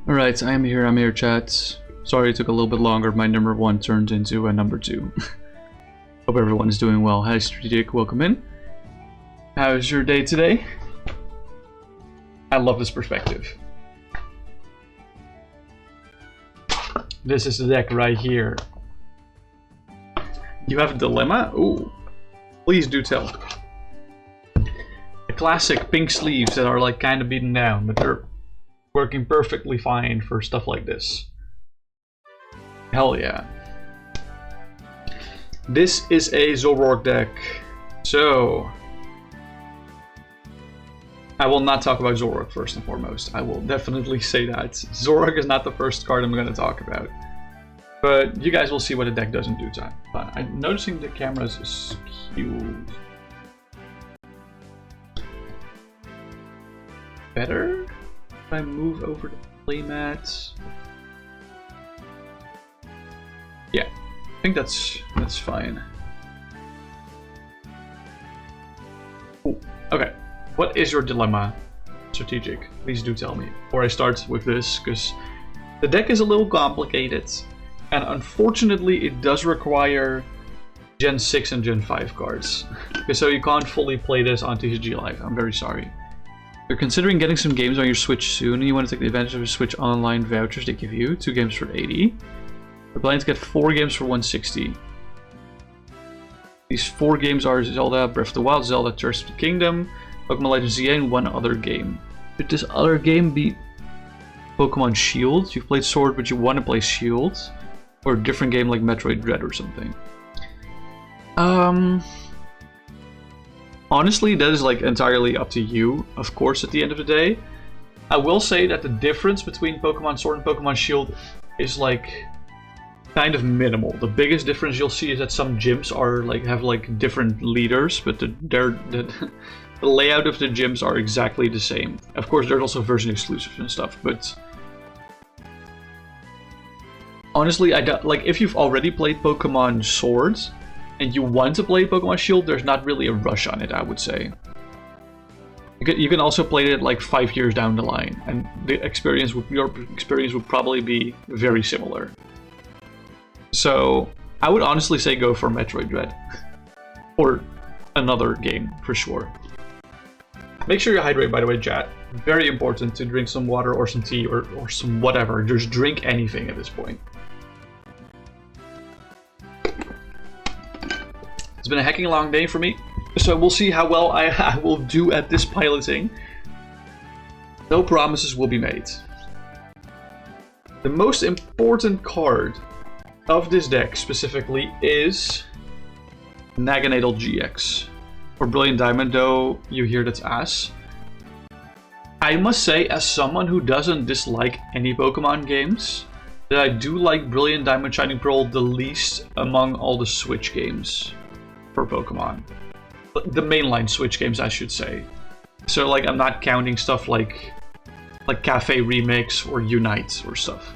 Alright, I'm here, chat. Sorry it took a little bit longer, my number 1 turned into a number 2. Hope everyone is doing well. Hi Strategic, welcome in. How's your day today? I love this perspective. This is the deck right here. You have a dilemma? Ooh. Please do tell. The classic pink sleeves that are like kind of beaten down, but they're working perfectly fine for stuff like this. Hell yeah. This is a ZOROARK deck. So I will not talk about ZOROARK first and foremost. I will definitely say that. ZOROARK is not the first card I'm going to talk about. But you guys will see what the deck does in due time. I'm noticing the camera's skewed. Better? If I move over the playmat. Yeah, I think that's fine. Ooh, okay. What is your dilemma, Strategic? Please do tell me. Before I start with this, because the deck is a little complicated. And unfortunately, it does require Gen 6 and Gen 5 cards. So you can't fully play this on TCG Live. I'm very sorry. You're considering getting some games on your Switch soon, and you want to take advantage of the Switch online vouchers they give you. 2 games for 80. You're planning to get 4 games for 160. These 4 games are Zelda Breath of the Wild, Zelda Tears of the Kingdom, Pokemon Legends ZA, and 1 other game. Should this other game be Pokemon Shield? You've played Sword, but you want to play Shield? Or a different game like Metroid Dread or something? Honestly, that is like entirely up to you, of course, at the end of the day. I will say that the difference between Pokemon Sword and Pokemon Shield is like kind of minimal. The biggest difference you'll see is that some gyms are like have like different leaders, but the layout of the gyms are exactly the same. Of course, there's also version exclusives and stuff, but honestly, I don't, like if you've already played Pokemon Sword and you want to play Pokemon Shield, there's not really a rush on it, I would say. You can also play it like 5 years down the line, and your experience would probably be very similar. So I would honestly say go for Metroid Dread or another game for sure. Make sure you hydrate, by the way, chat. Very important to drink some water or some tea or some whatever. Just drink anything at this point. It's been a hecking long day for me, so we'll see how well I will do at this piloting. No promises will be made. The most important card of this deck specifically is Naganadel GX. For Brilliant Diamond, though, you hear that's ass. I must say, as someone who doesn't dislike any Pokemon games, that I do like Brilliant Diamond Shining Pearl the least among all the Switch games for Pokemon. The mainline Switch games, I should say. So, like, I'm not counting stuff like Cafe Remix or Unite or stuff.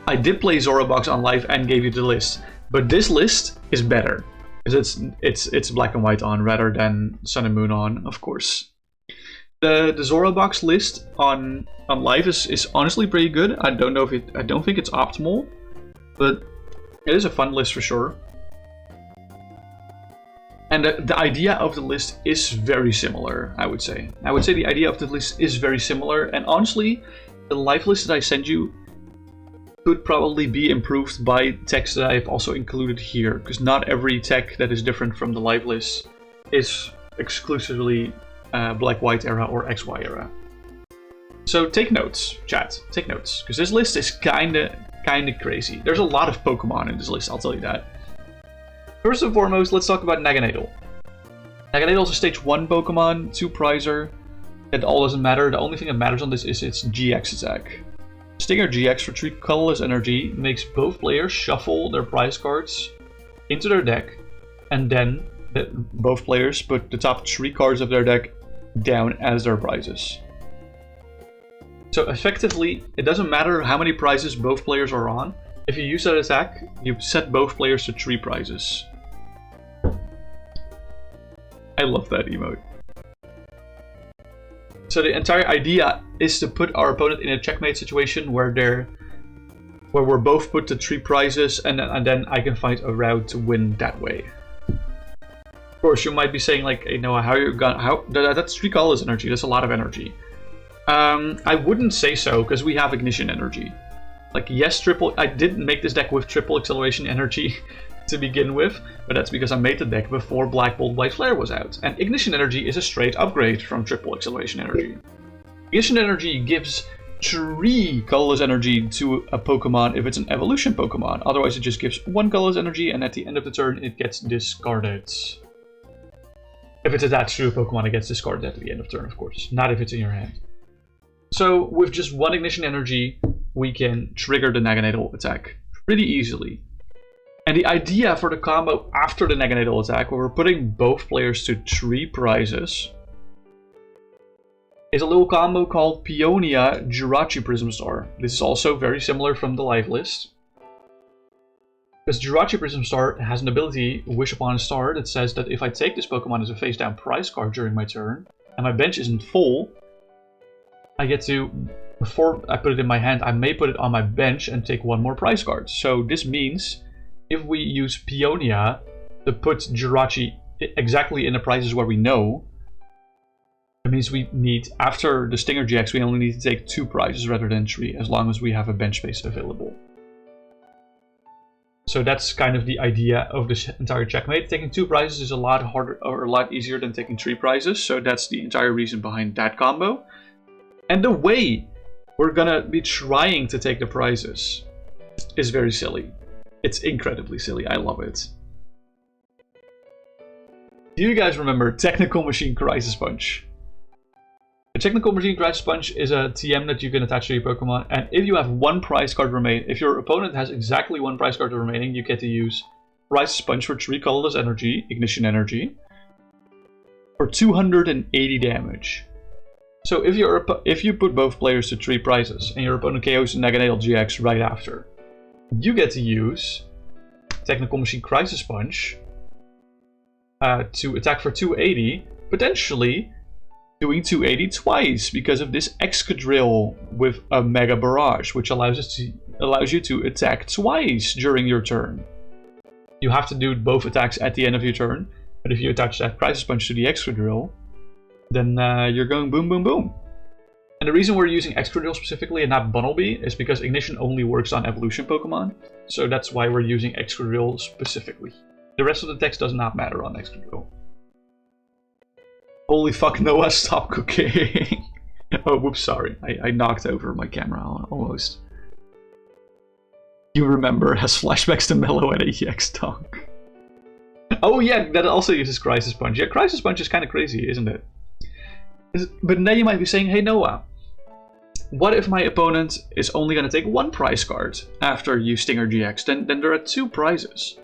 I did play ZOROBox on live and gave you the list, but this list is better because it's black and white on rather than sun and moon on, of course. The ZOROBox list on live is honestly pretty good. I don't think it's optimal, but it is a fun list for sure. And the idea of the list is very similar, I would say. I would say the idea of the list is very similar, and honestly, the live list that I sent you could probably be improved by text that I've also included here, because not every tech that is different from the live list is exclusively Black-White era or XY era. So take notes, chat. Take notes, because this list is kinda crazy. There's a lot of Pokemon in this list, I'll tell you that. First and foremost, let's talk about Naganadel. Naganadel is a stage 1 Pokemon, 2 prizer. It all doesn't matter. The only thing that matters on this is its GX attack. Stinger GX for 3 colorless energy makes both players shuffle their prize cards into their deck, and then both players put the top 3 cards of their deck down as their prizes. So effectively, it doesn't matter how many prizes both players are on. If you use that attack, you set both players to 3 prizes. I love that emote. So the entire idea is to put our opponent in a checkmate situation where we're both put to 3 prizes, and then I can find a route to win that way. Of course, you might be saying like, hey Noah, that's 3 colors energy. That's a lot of energy. I wouldn't say so, because we have ignition energy. Like, yes, I didn't make this deck with triple acceleration energy to begin with, but that's because I made the deck before Black Bolt White Flare was out. And ignition energy is a straight upgrade from triple acceleration energy. Ignition energy gives 3 colorless energy to a Pokemon if it's an evolution Pokemon. Otherwise, it just gives 1 colorless energy, and at the end of the turn, it gets discarded. If it's attached to a Pokemon, it gets discarded at the end of turn, of course. Not if it's in your hand. So, with just 1 ignition energy, we can trigger the Naganadel attack pretty easily. And the idea for the combo after the Naganadel attack, where we're putting both players to 3 prizes, is a little combo called Peonia Jirachi Prism Star. This is also very similar from the live list. Because Jirachi Prism Star has an ability, Wish Upon a Star, that says that if I take this Pokemon as a face-down prize card during my turn, and my bench isn't full, I get to, before I put it in my hand, I may put it on my bench and take 1 more prize card. So this means, if we use Peonia to put Jirachi exactly in the prizes where we know, it means we need, after the Stinger GX, we only need to take 2 prizes rather than 3, as long as we have a bench space available. So that's kind of the idea of this entire checkmate. Taking 2 prizes is a lot harder, or a lot easier than taking 3 prizes, so that's the entire reason behind that combo. And the way we're gonna be trying to take the prizes is very silly. It's incredibly silly, I love it. Do you guys remember Technical Machine Crisis Punch? A Technical Machine Crisis Punch is a TM that you can attach to your Pokemon, and if you have 1 prize card remaining, if your opponent has exactly 1 prize card remaining, you get to use Crisis Punch for 3 colorless energy, ignition energy, for 280 damage. So if you put both players to 3 prizes, and your opponent KOs the Naganadel GX right after, you get to use Technical Machine Crisis Punch to attack for 280, potentially doing 280 twice because of this Excadrill with a Mega Barrage, which allows you to attack twice during your turn. You have to do both attacks at the end of your turn, but if you attach that Crisis Punch to the Excadrill, then you're going boom, boom, boom. And the reason we're using Excadrill specifically and not Bunnelby is because Ignition only works on evolution Pokemon, so that's why we're using Excadrill specifically. The rest of the text does not matter on Excadrill. Holy fuck, Noah, stop cooking! Oh, whoops, sorry. I knocked over my camera almost. You remember, has flashbacks to Mellow at AEX Talk. Oh yeah, that also uses Crisis Punch. Yeah, Crisis Punch is kind of crazy, isn't it? But now you might be saying, hey Noah, what if my opponent is only going to take 1 prize card after you Stinger GX? Then there are 2 prizes.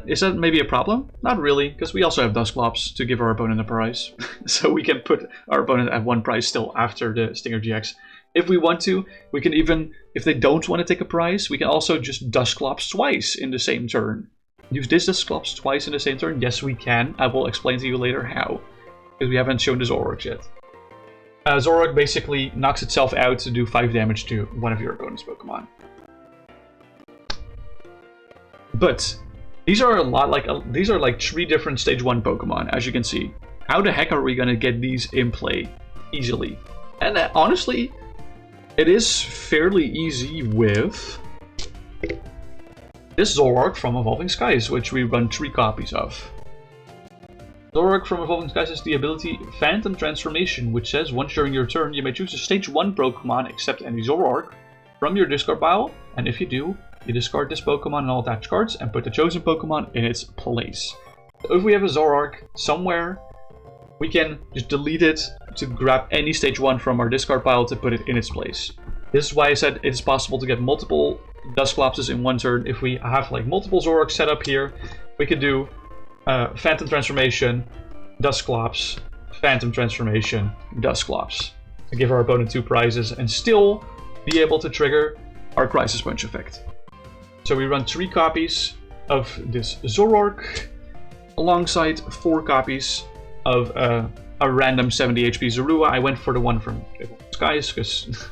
Is that maybe a problem? Not really, because we also have Dusclops to give our opponent a prize. So we can put our opponent at 1 prize still after the Stinger GX. If we want to, we can even, if they don't want to take a prize, we can also just Dusclops twice in the same turn. Use this Dusclops twice in the same turn? Yes, we can. I will explain to you later how, because we haven't shown the ZOROARK yet. ZOROARK basically knocks itself out to do 5 damage to one of your opponent's Pokemon. But these are like 3 different stage 1 Pokemon, as you can see. How the heck are we gonna get these in play easily? And honestly, it is fairly easy with this ZOROARK from Evolving Skies, which we run 3 copies of. ZOROARK from Evolving Skies has the ability Phantom Transformation, which says once during your turn you may choose a stage 1 Pokemon except any ZOROARK from your discard pile, and if you do, you discard this Pokemon and all attached cards and put the chosen Pokemon in its place. So if we have a ZOROARK somewhere, we can just delete it to grab any stage 1 from our discard pile to put it in its place. This is why I said it's possible to get multiple Dusclopses in 1 turn. If we have like multiple ZOROARKs set up here, we could do Phantom Transformation, Dusclops, Phantom Transformation, Dusclops to give our opponent 2 prizes and still be able to trigger our Crisis Punch effect. So we run 3 copies of this ZOROARK alongside 4 copies of a random 70 HP Zorua. I went for the one from Skies, because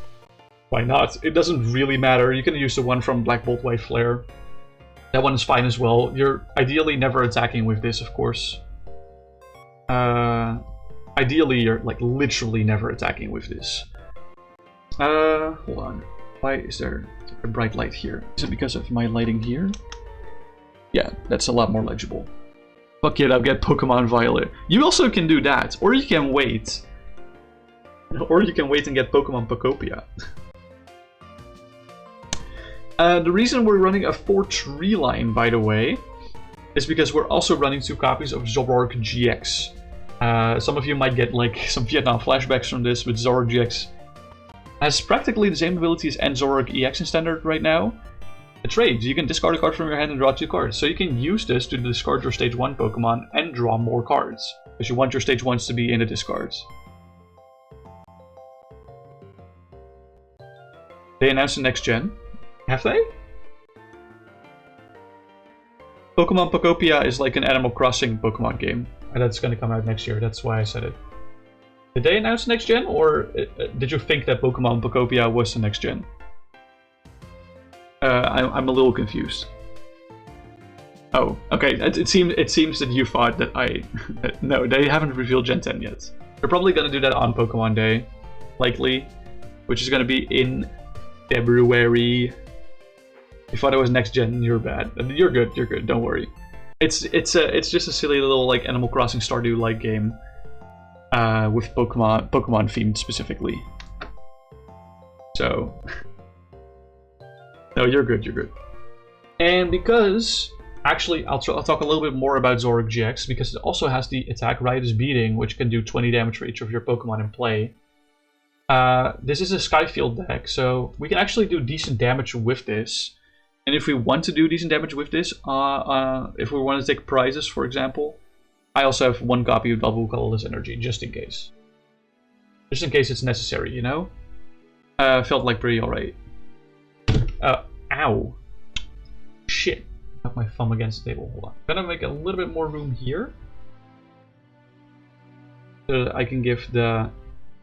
why not? It doesn't really matter. You can use the one from Black Bolt White Flare. That one is fine as well. You're ideally never attacking with this, of course. Ideally, you're like literally never attacking with this. Hold on. Why is there a bright light here? Is it because of my lighting here? Yeah, that's a lot more legible. Fuck it, I'll get Pokemon Violet. You also can do that, or you can wait. Or you can wait and get Pokemon Pokopia. The reason we're running a 4-tree line, by the way, is because we're also running 2 copies of ZOROARK GX. Some of you might get like some Vietnam flashbacks from this, but ZOROARK GX has practically the same abilities as ZOROARK EX in Standard right now. A trade, you can discard a card from your hand and draw 2 cards. So you can use this to discard your stage 1 Pokemon and draw more cards, because you want your stage 1s to be in the discards. They announced the next gen. Have they? Pokemon Pokopia is like an Animal Crossing Pokemon game. And that's going to come out next year, that's why I said it. Did they announce the next gen, or did you think that Pokemon Pokopia was the next gen? I'm a little confused. Oh, okay. It seems that you thought that I... No, they haven't revealed Gen 10 yet. They're probably going to do that on Pokemon Day, likely, which is going to be in February. You thought it was next gen, you're bad. You're good, don't worry. It's just a silly little like Animal Crossing Stardew-like game with Pokemon themed specifically. So... No, you're good. And because, actually, I'll talk a little bit more about ZOROARK GX, because it also has the attack Riotous Beating, which can do 20 damage for each of your Pokemon in play. This is a Skyfield deck, so we can actually do decent damage with this. And if we want to do decent damage with this, if we want to take prizes, for example, I also have 1 copy of Double Colorless Energy, just in case. Just in case it's necessary, you know? Felt like pretty alright. Ow. Shit. I have my thumb against the table. Hold on. I'm gonna make a little bit more room here. So that I can give the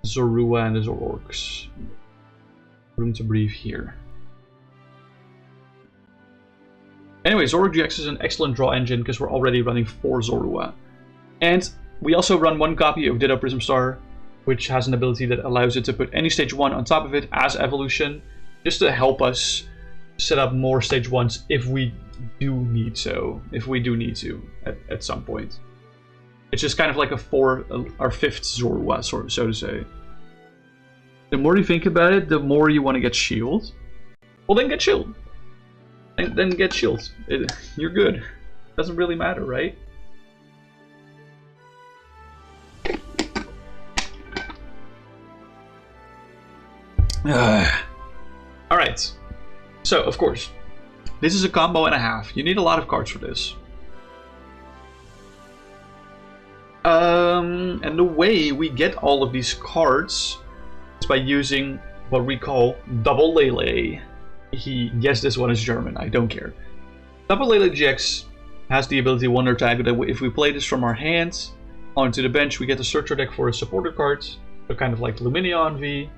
Zorua and the ZOROARKs room to breathe here. Anyway, ZOROARK GX is an excellent draw engine because we're already running 4 Zorua. And we also run 1 copy of Ditto Prism Star, which has an ability that allows it to put any stage 1 on top of it as evolution, just to help us set up more stage 1s if we do need to at some point. It's just kind of like our 5th Zorua, so to say. The more you think about it, the more you want to get Shield. Well, then get Shield. Then get Shield. You're good. Doesn't really matter, right? Alright. So, of course, this is a combo and a half. You need a lot of cards for this. And the way we get all of these cards is by using what we call Double Lele. Yes, this one is German, I don't care. Double Lele GX has the ability Wonder Tag that if we play this from our hands onto the bench, we get to search our deck for a supporter card, so kind of like Lumineon V.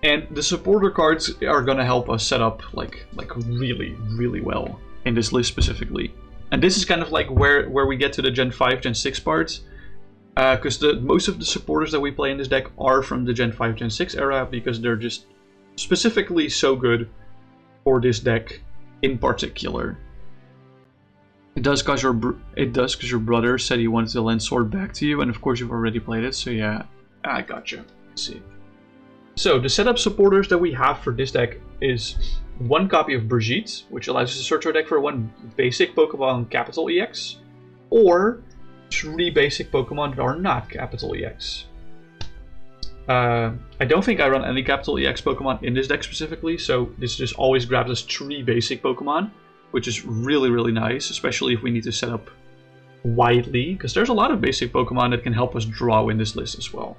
And the supporter cards are gonna help us set up like really well in this list specifically. And this is kind of like where we get to the Gen 5, Gen 6 parts. Because most of the supporters that we play in this deck are from the Gen 5, Gen 6 era, because they're just specifically so good for this deck in particular. It does because your brother said he wanted to lend Sword back to you, and of course you've already played it, so yeah, I gotcha. Let's see. So the setup supporters that we have for this deck is 1 copy of Brigitte, which allows us to search our deck for 1 basic Pokemon capital EX, or 3 basic Pokemon that are not capital EX. I don't think I run any capital EX Pokemon in this deck specifically, so this just always grabs us 3 basic Pokemon, which is really nice, especially if we need to set up widely, because there's a lot of basic Pokemon that can help us draw in this list as well.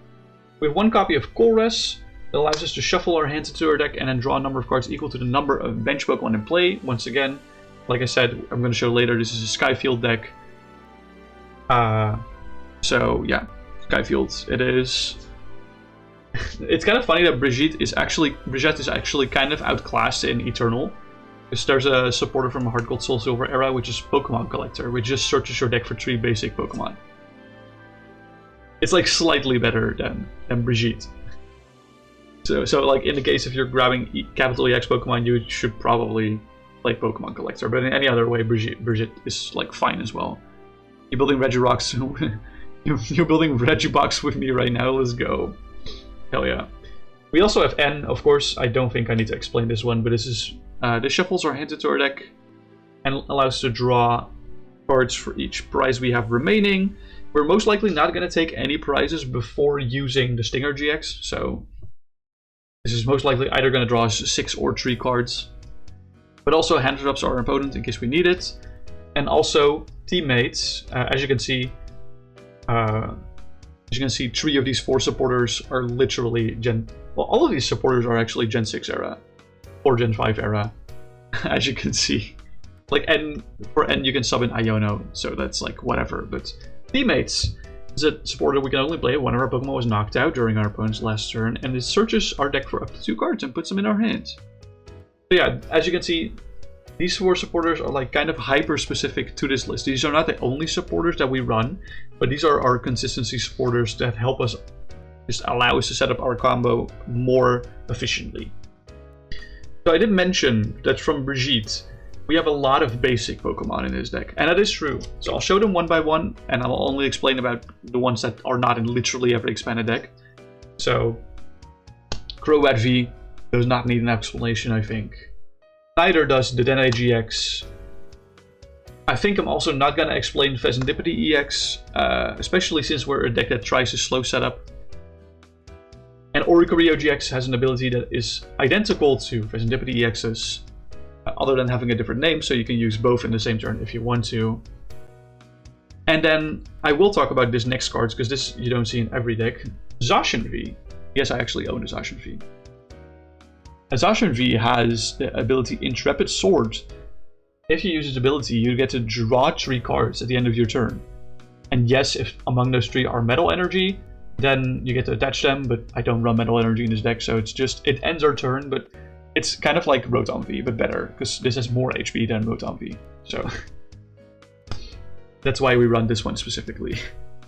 We have 1 copy of Colress that allows us to shuffle our hands into our deck and then draw a number of cards equal to the number of bench Pokemon in play. Once again, like I said, I'm going to show later, this is a Skyfield deck. So yeah, Skyfield. It is. It's kind of funny that Brigitte is actually kind of outclassed in Eternal. Because there's a supporter from Heart Gold Soul Silver era, which is Pokemon Collector, which just searches your deck for 3 basic Pokemon. It's like slightly better than Brigitte. So like in the case if you're grabbing capital EX Pokemon, you should probably play Pokemon Collector. But in any other way, Brigitte is like fine as well. You're building Regirox. You're building Regibox with me right now. Let's go. Hell yeah. We also have N, of course. I don't think I need to explain this one, but this is this shuffles our hand into our deck and allows us to draw cards for each prize we have remaining. We're most likely not going to take any prizes before using the Stinger GX, so this is most likely either going to draw us 6 or 3 cards. But also hand drops our opponent in case we need it. And also teammates, as you can see, 3 of these 4 supporters are literally all of these supporters are actually Gen 6 era or Gen 5 era, as you can see. Like for N you can sub in Iono, so that's like whatever. But teammates is a supporter we can only play when our Pokemon was knocked out during our opponent's last turn, and it searches our deck for up to 2 cards and puts them in our hands. So yeah, as you can see, these 4 supporters are like kind of hyper specific to this list. These are not the only supporters that we run, but these are our consistency supporters that help us, just allow us to set up our combo more efficiently. So I did mention that from Brigitte, we have a lot of basic Pokemon in this deck, and that is true. So I'll show them one by one, and I'll only explain about the ones that are not in literally every expanded deck. So Crobat V does not need an explanation, I think. Neither does the Dene GX. I think I'm also not going to explain Vesendipity EX, especially since we're a deck that tries to slow setup. And Oricorio GX has an ability that is identical to Vesendipity EX's, other than having a different name, so you can use both in the same turn if you want to. And then I will talk about this next cards, because this you don't see in every deck. Zacian V. Yes, I actually own a Zacian V. Zacian V has the ability Intrepid Sword. If you use its ability, you get to draw 3 cards at the end of your turn. And yes, if among those 3 are Metal Energy, then you get to attach them, but I don't run Metal Energy in this deck, so it's just, it ends our turn, but it's kind of like Rotom V, but better, because this has more HP than Rotom V, so that's why we run this one specifically.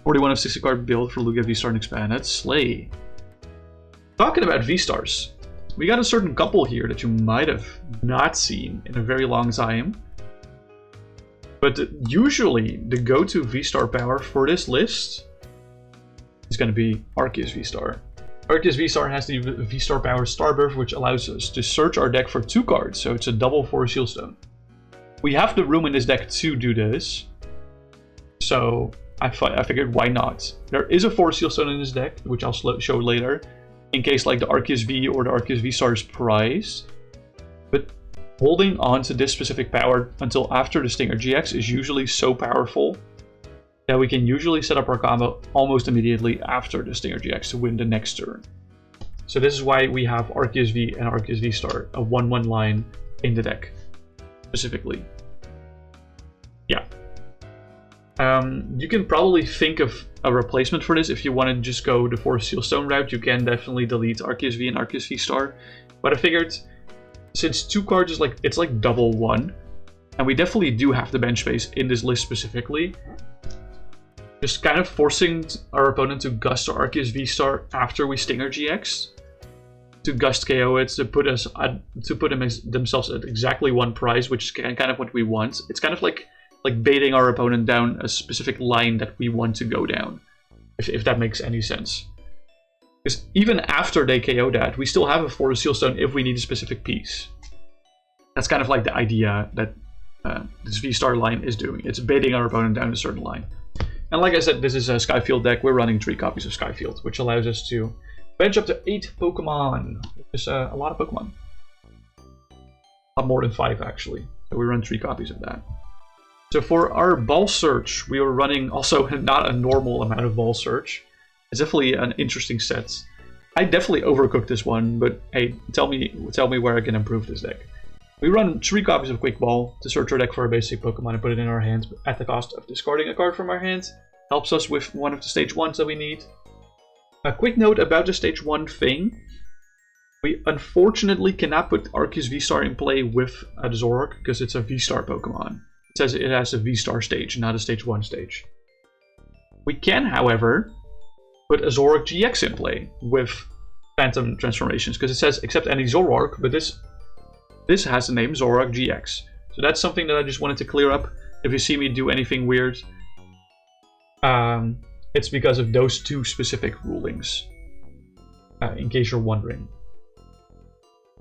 41 of 60 card build for Lugia V-Star and Expanded. Slay. Talking about V-Stars, we got a certain couple here that you might have not seen in a very long time. But usually the go-to V-Star power for this list is going to be Arceus V-Star. Arceus V-Star has the V-Star power Starbirth, which allows us to search our deck for 2 cards, so it's a double 4 Sealstone. We have the room in this deck to do this, so I figured why not. There is a 4 Sealstone in this deck, which I'll show later, in case like the Arceus V or the Arceus V-Star is prized. But holding on to this specific power until after the Stinger GX is usually so powerful that we can usually set up our combo almost immediately after the Stinger GX to win the next turn. So this is why we have Arceus V and Arceus V-Star, a 1-1 line in the deck, specifically. Yeah. You can probably think of a replacement for this if you want to just go the 4 Sealstone route. You can definitely delete Arceus V and Arceus V-Star, but I figured since 2 cards is like, it's like double 1, and we definitely do have the bench space in this list specifically, just kind of forcing our opponent to gust our Arceus V-Star after we Stinger GX, to gust KO it, to put themselves at exactly 1 prize, which is kind of what we want. It's kind of like baiting our opponent down a specific line that we want to go down, if that makes any sense. Because even after they KO that, we still have a 4 Sealstone if we need a specific piece. That's kind of like the idea that this V-Star line is doing. It's baiting our opponent down a certain line. And like I said, this is a Skyfield deck. We're running 3 copies of Skyfield, which allows us to bench up to 8 Pokemon. Which is a lot of Pokemon. A lot more than 5, actually. So we run 3 copies of that. So for our Ball Search, we were running also not a normal amount of Ball Search. It's definitely an interesting set. I definitely overcooked this one, but hey, tell me where I can improve this deck. We run 3 copies of Quick Ball to search our deck for a basic Pokemon and put it in our hands at the cost of discarding a card from our hand. helps us with one of the stage 1s that we need. A quick note about the stage 1 thing. We unfortunately cannot put Arceus V-Star in play with the ZOROARK because it's a V-Star Pokemon. It says it has a V-Star stage, not a stage 1 stage. We can, however, put a ZOROARK GX in play with Phantom transformations because it says except any ZOROARK, but this has the name ZOROARK GX. So that's something that I just wanted to clear up. If you see me do anything weird, it's because of those 2 specific rulings, in case you're wondering.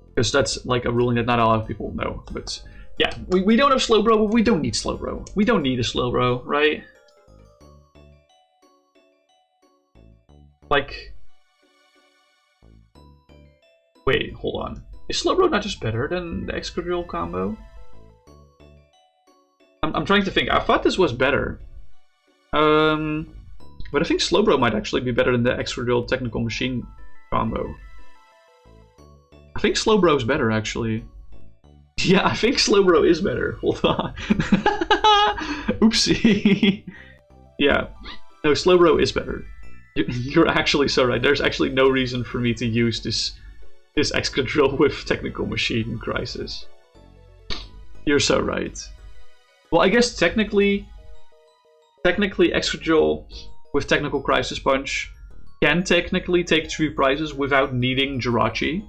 Because that's like a ruling that not a lot of people know. But yeah, we don't have Slowbro, but we don't need Slowbro. We don't need a Slowbro, right? Like... Wait, hold on. Is Slowbro not just better than the Excadrill combo? I'm trying to think. I thought this was better. But I think Slowbro might actually be better than the Excadrill Technical Machine combo. I think Slowbro is better, actually. Yeah, I think Slowbro is better. Hold on. Oopsie. Yeah. No, Slowbro is better. You're actually so right. There's actually no reason for me to use this Excadrill with Technical Machine Crisis. You're so right. Well, I guess technically Excadrill with Technical Crisis Punch can technically take 3 prizes without needing Jirachi.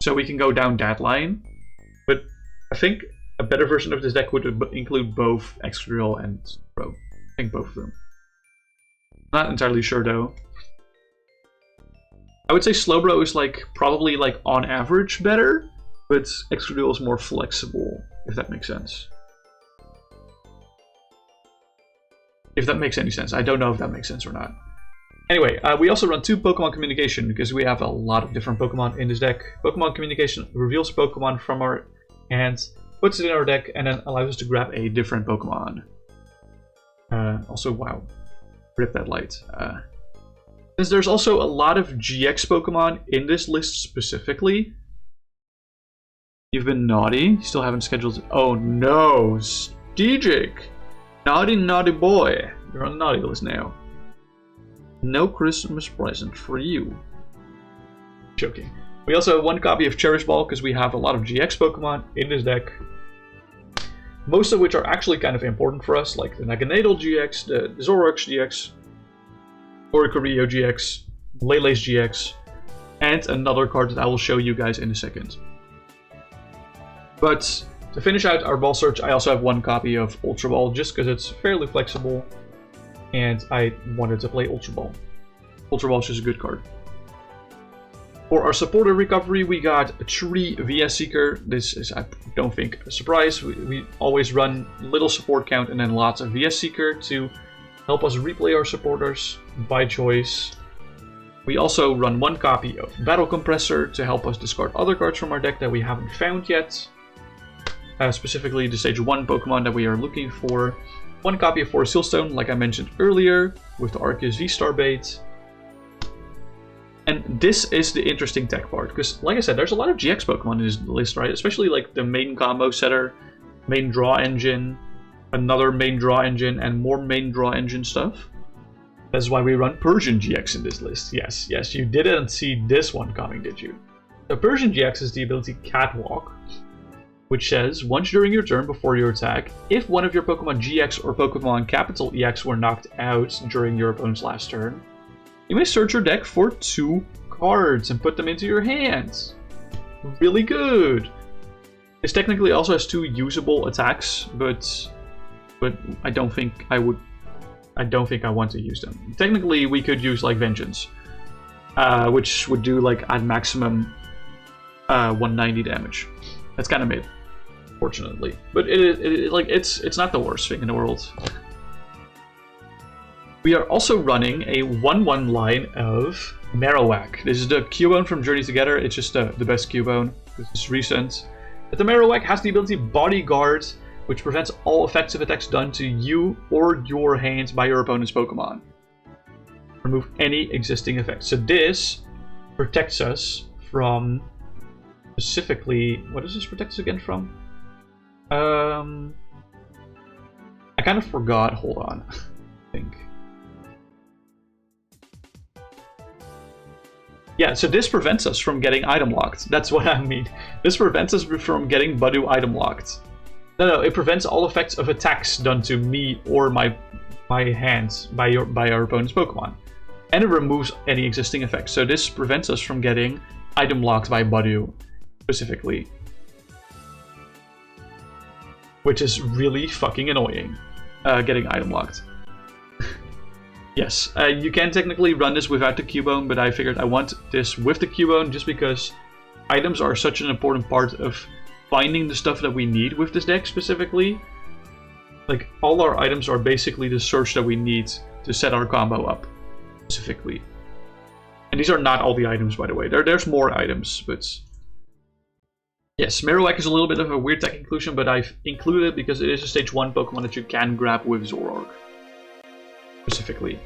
So we can go down that line. But I think a better version of this deck would include both Excadrill and Slowbro. I think both of them. Not entirely sure though. I would say Slowbro is like probably like on average better, but Excadrill is more flexible, if that makes sense. If that makes any sense. I don't know if that makes sense or not. Anyway, we also run 2 Pokemon Communication because we have a lot of different Pokemon in this deck. Pokemon Communication reveals Pokemon from our hands, puts it in our deck, and then allows us to grab a different Pokemon. Also, wow. Rip that light. Since there's also a lot of GX Pokemon in this list specifically, you've been naughty. You still haven't scheduled... Oh no! Stegic! Naughty, naughty boy. You're on the naughty list now. No Christmas present for you. Joking. We also have 1 copy of Cherish Ball because we have a lot of GX Pokemon in this deck. Most of which are actually kind of important for us, like the Naganadel GX, the ZOROARK GX, Oricorio GX, Lele's GX, and another card that I will show you guys in a second. But to finish out our ball search, I also have 1 copy of Ultra Ball just because it's fairly flexible. And I wanted to play Ultra Ball. Ultra Ball is just a good card. For our supporter recovery, we got a Tree VS Seeker. This is, I don't think, a surprise. We always run little support count and then lots of VS Seeker to help us replay our supporters by choice. We also run 1 copy of Battle Compressor to help us discard other cards from our deck that we haven't found yet. Specifically the Stage 1 Pokemon that we are looking for. 1 copy of Forest Sealstone, like I mentioned earlier, with the Arceus V-Star bait. And this is the interesting tech part, because like I said, there's a lot of GX Pokemon in this list, right? Especially like the main combo setter, main draw engine, another main draw engine, and more main draw engine stuff. That's why we run Persian GX in this list. Yes, you didn't see this one coming, did you? The Persian GX is the ability Catwalk, which says, once during your turn before your attack, if one of your Pokemon GX or Pokemon capital EX were knocked out during your opponent's last turn, you may search your deck for 2 cards and put them into your hands. Really good! This technically also has 2 usable attacks, but I don't think I would. I don't think I want to use them. Technically, we could use like Vengeance, which would do like at maximum 190 damage. That's kind of mid, fortunately, but it's not the worst thing in the world. We are also running a 1/1 line of Marowak. This is the Cubone from Journey Together. It's just the best Cubone. This is recent. But the Marowak has the ability Bodyguard, which prevents all offensive attacks done to you or your hand by your opponent's Pokemon. Remove any existing effects. So this protects us from, specifically, what does this protect us again from? I kind of forgot. Hold on. I think. Yeah, so this prevents us from getting item locked. That's what I mean. This prevents us from getting Badu item locked. No, it prevents all effects of attacks done to me or my hands by our opponent's Pokemon. And it removes any existing effects. So this prevents us from getting item locked by Badu, specifically. Which is really fucking annoying, getting item locked. Yes, you can technically run this without the Cubone, but I figured I want this with the Cubone just because items are such an important part of finding the stuff that we need with this deck specifically. Like, all our items are basically the source that we need to set our combo up, specifically. And these are not all the items, by the way. There's more items, but... Yes, Marowak is a little bit of a weird tech inclusion, but I've included it because it is a stage 1 Pokemon that you can grab with ZOROARK. Specifically.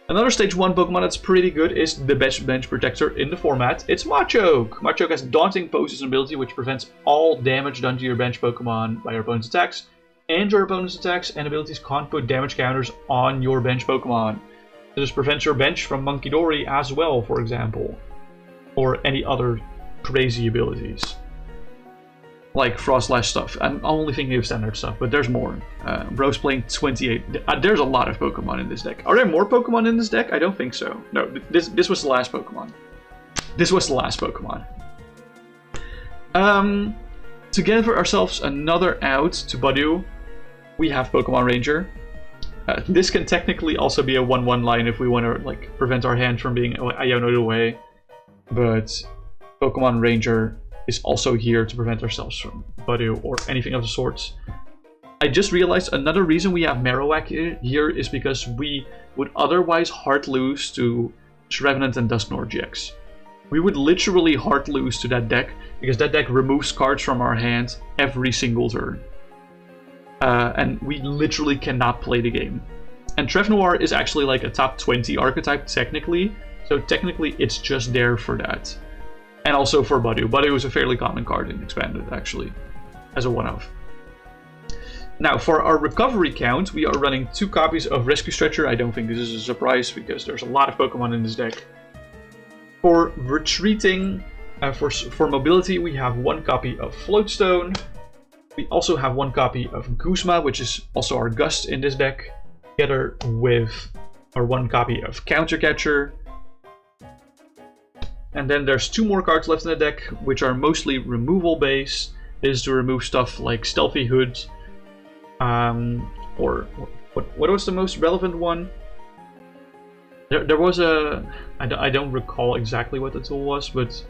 Another stage 1 Pokemon that's pretty good is the best bench protector in the format. It's Machoke! Machoke has Daunting Poses ability, which prevents all damage done to your bench Pokemon by your opponent's attacks. And your opponent's attacks and abilities can't put damage counters on your bench Pokemon. This prevents your bench from Monkidori as well, for example. Or any other crazy abilities. Like Frostlash stuff. I'm only thinking of standard stuff, but there's more. Bro's playing 28. There's a lot of Pokemon in this deck. Are there more Pokemon in this deck? I don't think so. No, this was the last Pokemon. This was the last Pokemon. To get for ourselves another out to Badu, we have Pokemon Ranger. This can technically also be a 1-1 line if we want to like prevent our hand from being Iono'd away. But Pokemon Ranger is also here to prevent ourselves from Badu or anything of the sorts. I just realized another reason we have Marowak here is because we would otherwise hard lose to Trevenant and Dusknoir GX. We would literally hard lose to that deck because that deck removes cards from our hand every single turn. And we literally cannot play the game. And Trevenant is actually like a top 20 archetype technically, so technically it's just there for that. And also for Badu. Badu is a fairly common card in Expanded, actually, as a one-off. Now, for our recovery count, we are running 2 copies of Rescue Stretcher. I don't think this is a surprise, because there's a lot of Pokemon in this deck. For retreating, for mobility, we have 1 copy of Floatstone. We also have 1 copy of Guzma, which is also our Gust in this deck, together with our 1 copy of Countercatcher. And then there's 2 more cards left in the deck, which are mostly removal based. This is to remove stuff like Stealthy Hood, or what was the most relevant one? There was a... I don't recall exactly what the tool was, but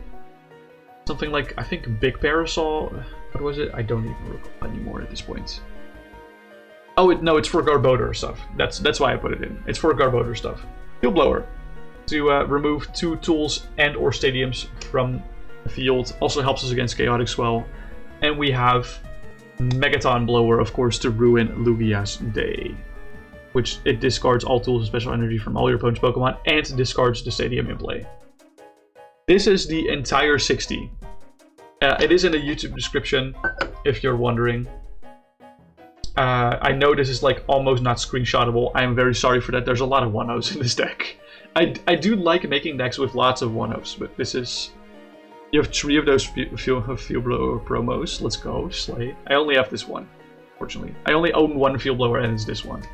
something like, I think Big Parasol. What was it? I don't even recall anymore at this point. Oh, no, it's for Garbodor stuff. That's why I put it in. It's for Garbodor stuff. Field Blower. To remove 2 tools and or stadiums from the field. Also helps us against Chaotic Swell. And we have Megaton Blower, of course, to ruin Lugia's day. Which it discards all tools and special energy from all your opponent's Pokemon and discards the stadium in play. This is the entire 60. It is in the YouTube description, if you're wondering. I know this is like almost not screenshotable. I am very sorry for that. There's a lot of 1-0s in this deck. I do like making decks with lots of 1-0s, but this is... You have 3 of those Field Blower promos. Let's go, Slay. I only have this one, fortunately. I only own 1 Field Blower, and it's this one.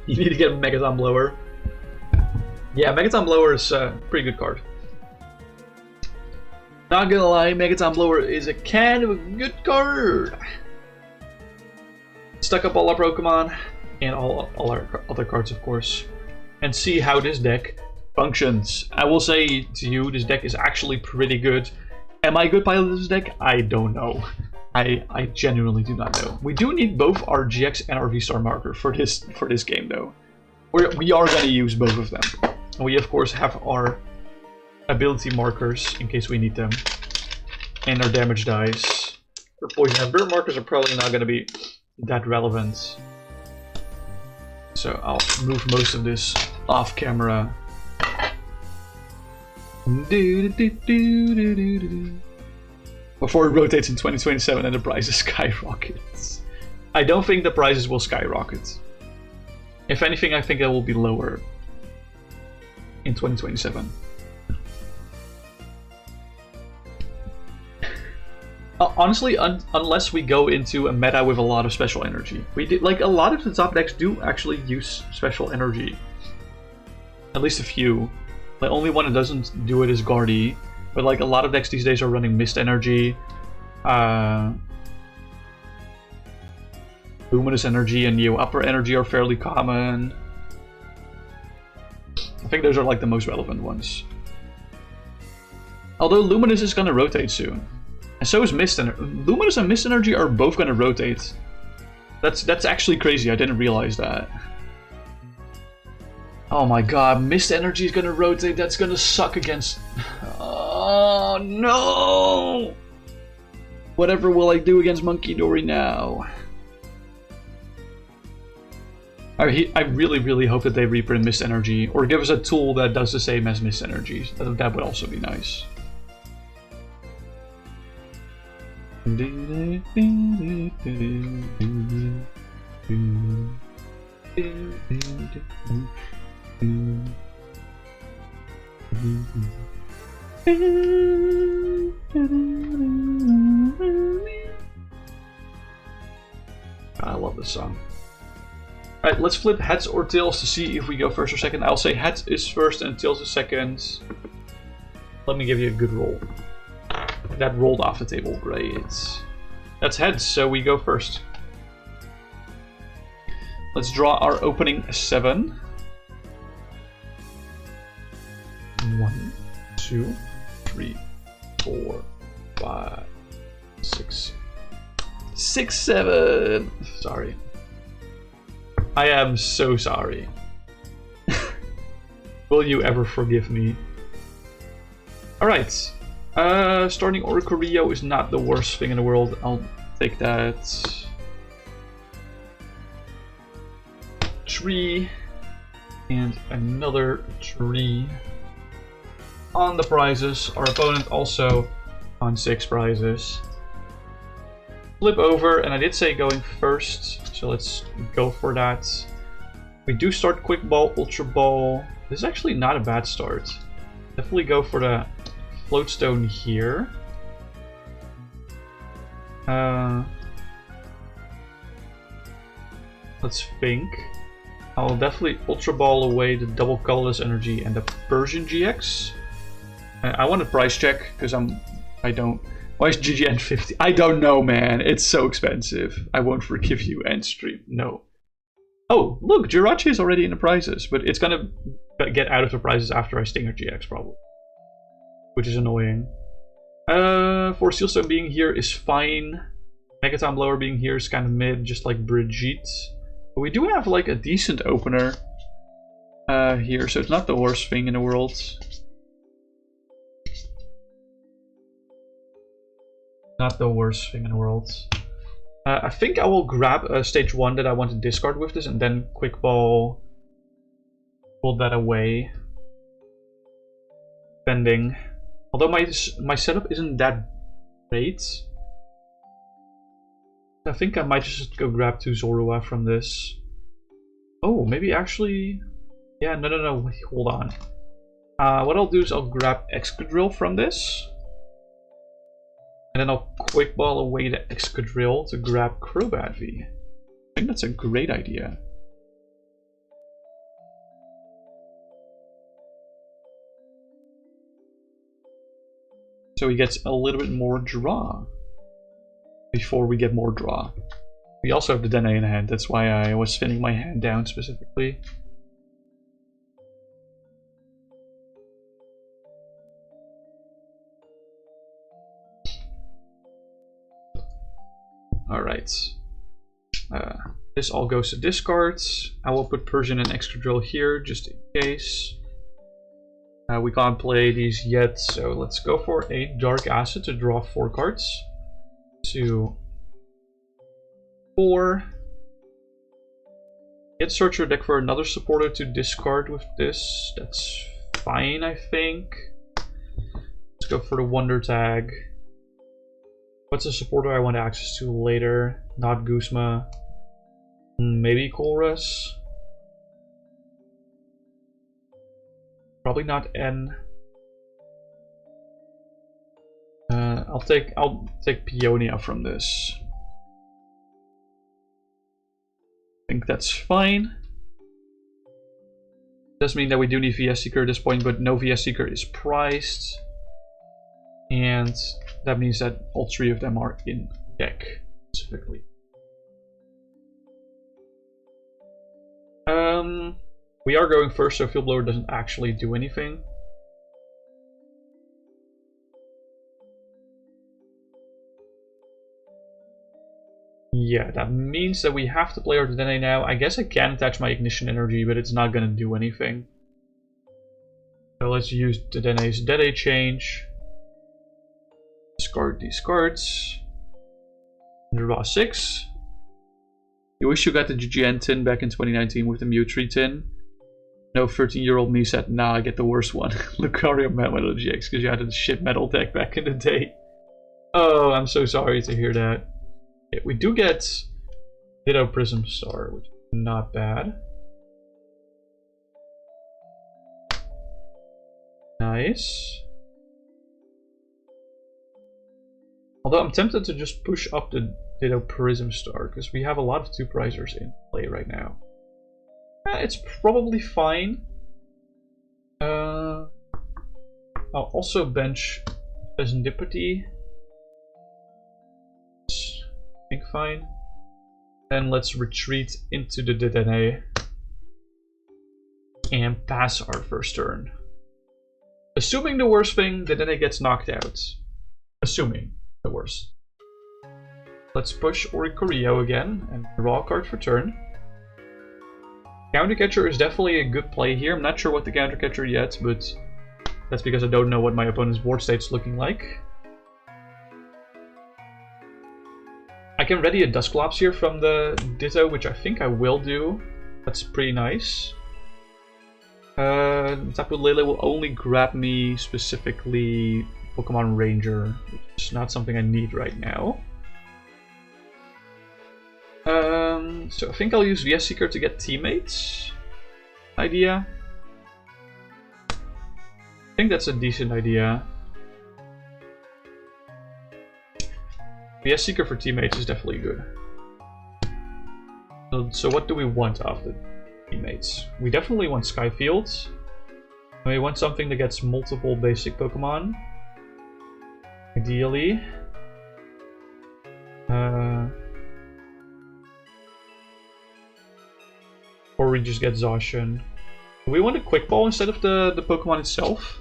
You need to get a Megaton Blower. Yeah, Megaton Blower is a pretty good card. Not gonna lie, Megaton Blower is a kind of a good card. Stuck up all our Pokemon, and all our other cards, of course, and see how this deck functions. I will say to you, this deck is actually pretty good. Am I a good pilot of this deck? I don't know. I genuinely do not know. We do need both our GX and our V-Star marker for this game, though. We are going to use both of them. And we, of course, have our ability markers in case we need them. And our damage dice. For poison and burn markers are probably not going to be that relevant. So I'll move most of this off camera. Before it rotates in 2027 and the prices skyrockets. I don't think the prices will skyrocket. If anything, I think that will be lower in 2027. Honestly, unless we go into a meta with a lot of special energy. We did, like, a lot of the top decks do actually use special energy. At least a few. The only one that doesn't do it is Guardy. But like a lot of decks these days are running Mist Energy, Luminous Energy and Neo Upper Energy are fairly common. I think those are like the most relevant ones. Although Luminous is gonna rotate soon. And so is Mist Energy. Luminous and Mist Energy are both gonna rotate. That's actually crazy, I didn't realize that. Oh my god, Mist Energy is gonna rotate, that's gonna suck against... Oh no! Whatever will I do against Monkey Dory now? I really, really hope that they reprint Mist Energy, or give us a tool that does the same as Mist Energy. That would also be nice. I love this song. Alright, let's flip heads or tails to see if we go first or second. I'll say heads is first and tails is second. Let me give you a good roll. That rolled off the table. Great. That's heads, so we go first. Let's draw our opening 7. 1, 2, 3, 4, 5, 6, 6, 7. Sorry. I am so sorry. Will you ever forgive me? Alright. Starting Oricorio is not the worst thing in the world. I'll take that. Tree. And another tree. On the prizes. Our opponent also on 6 prizes. Flip over, and I did say going first, so let's go for that. We do start Quick Ball, Ultra Ball. This is actually not a bad start. Definitely go for the Floatstone here. Let's think. I'll definitely Ultra Ball away the double colorless energy and the Persian GX. I want a price check because I don't. Why is GGN 50? I don't know, man. It's so expensive. I won't forgive you, end stream. No. Oh, look, Jirachi is already in the prizes, but it's gonna get out of the prizes after I Stinger GX, probably. Which is annoying. For Sealstone being here is fine. Megaton Blower being here is kind of mid, just like Brigitte. But we do have like a decent opener here, so it's not the worst thing in the world. Not the worst thing in the world. I think I will grab stage 1 that I want to discard with this and then Quick Ball. Pull that away. Pending. Although my setup isn't that great. I think I might just go grab 2 Zorua from this. Oh, maybe actually... Yeah, no, hold on. What I'll do is I'll grab Excadrill from this. And then I'll Quick Ball away the Excadrill to grab Crobat V. I think that's a great idea. So he gets a little bit more draw. Before we get more draw. We also have the Dene in hand, that's why I was spinning my hand down specifically. Alright. This all goes to discards. I will put Persian and Excadrill here just in case. We can't play these yet, so let's go for a Dark Acid to draw 4 cards. 2, 4. Get search your deck for another supporter to discard with this. That's fine, I think. Let's go for the Wonder Tag. What's a supporter I want access to later? Not Guzma. Maybe Colress. Probably not N. I'll take Peonia from this. I think that's fine. Does mean that we do need VS Seeker at this point, but no VS Seeker is priced. And that means that all 3 of them are in deck, specifically. We are going first, so Field Blower doesn't actually do anything. Yeah, that means that we have to play our Dedenne now. I guess I can attach my Ignition Energy, but it's not going to do anything. So let's use Dedenne's Dead Change. Discard these cards. Draw 6. You wish you got the GGN tin back in 2019 with the Mewtwo tin. No 13-year-old me said, nah, I get the worst one. Lucario Metal GX, because you had a shit metal deck back in the day. Oh, I'm so sorry to hear that. Yeah, we do get Ditto Prism Star, which is not bad. Nice. Although I'm tempted to just push up the Ditto Prism Star, because we have a lot of 2-prisers in play right now. It's probably fine. I'll also bench Serendipity. I think fine. Then let's retreat into the Dedenne and pass our first turn. Assuming the worst thing, Dedenne gets knocked out. Assuming the worst. Let's push Oricorio again and draw a card for turn. Countercatcher is definitely a good play here. I'm not sure what the countercatcher yet, but that's because I don't know what my opponent's board state's looking like. I can ready a Dusclops here from the Ditto, which I think I will do. That's pretty nice. Tapu Lele will only grab me specifically Pokemon Ranger, which is not something I need right now. So I think I'll use VS Seeker to get teammates. Idea. I think that's a decent idea. VS Seeker for teammates is definitely good. So what do we want after teammates? We definitely want Skyfields. We want something that gets multiple basic Pokemon. Ideally. Or we just get Zacian. Do we want a Quick Ball instead of the Pokemon itself?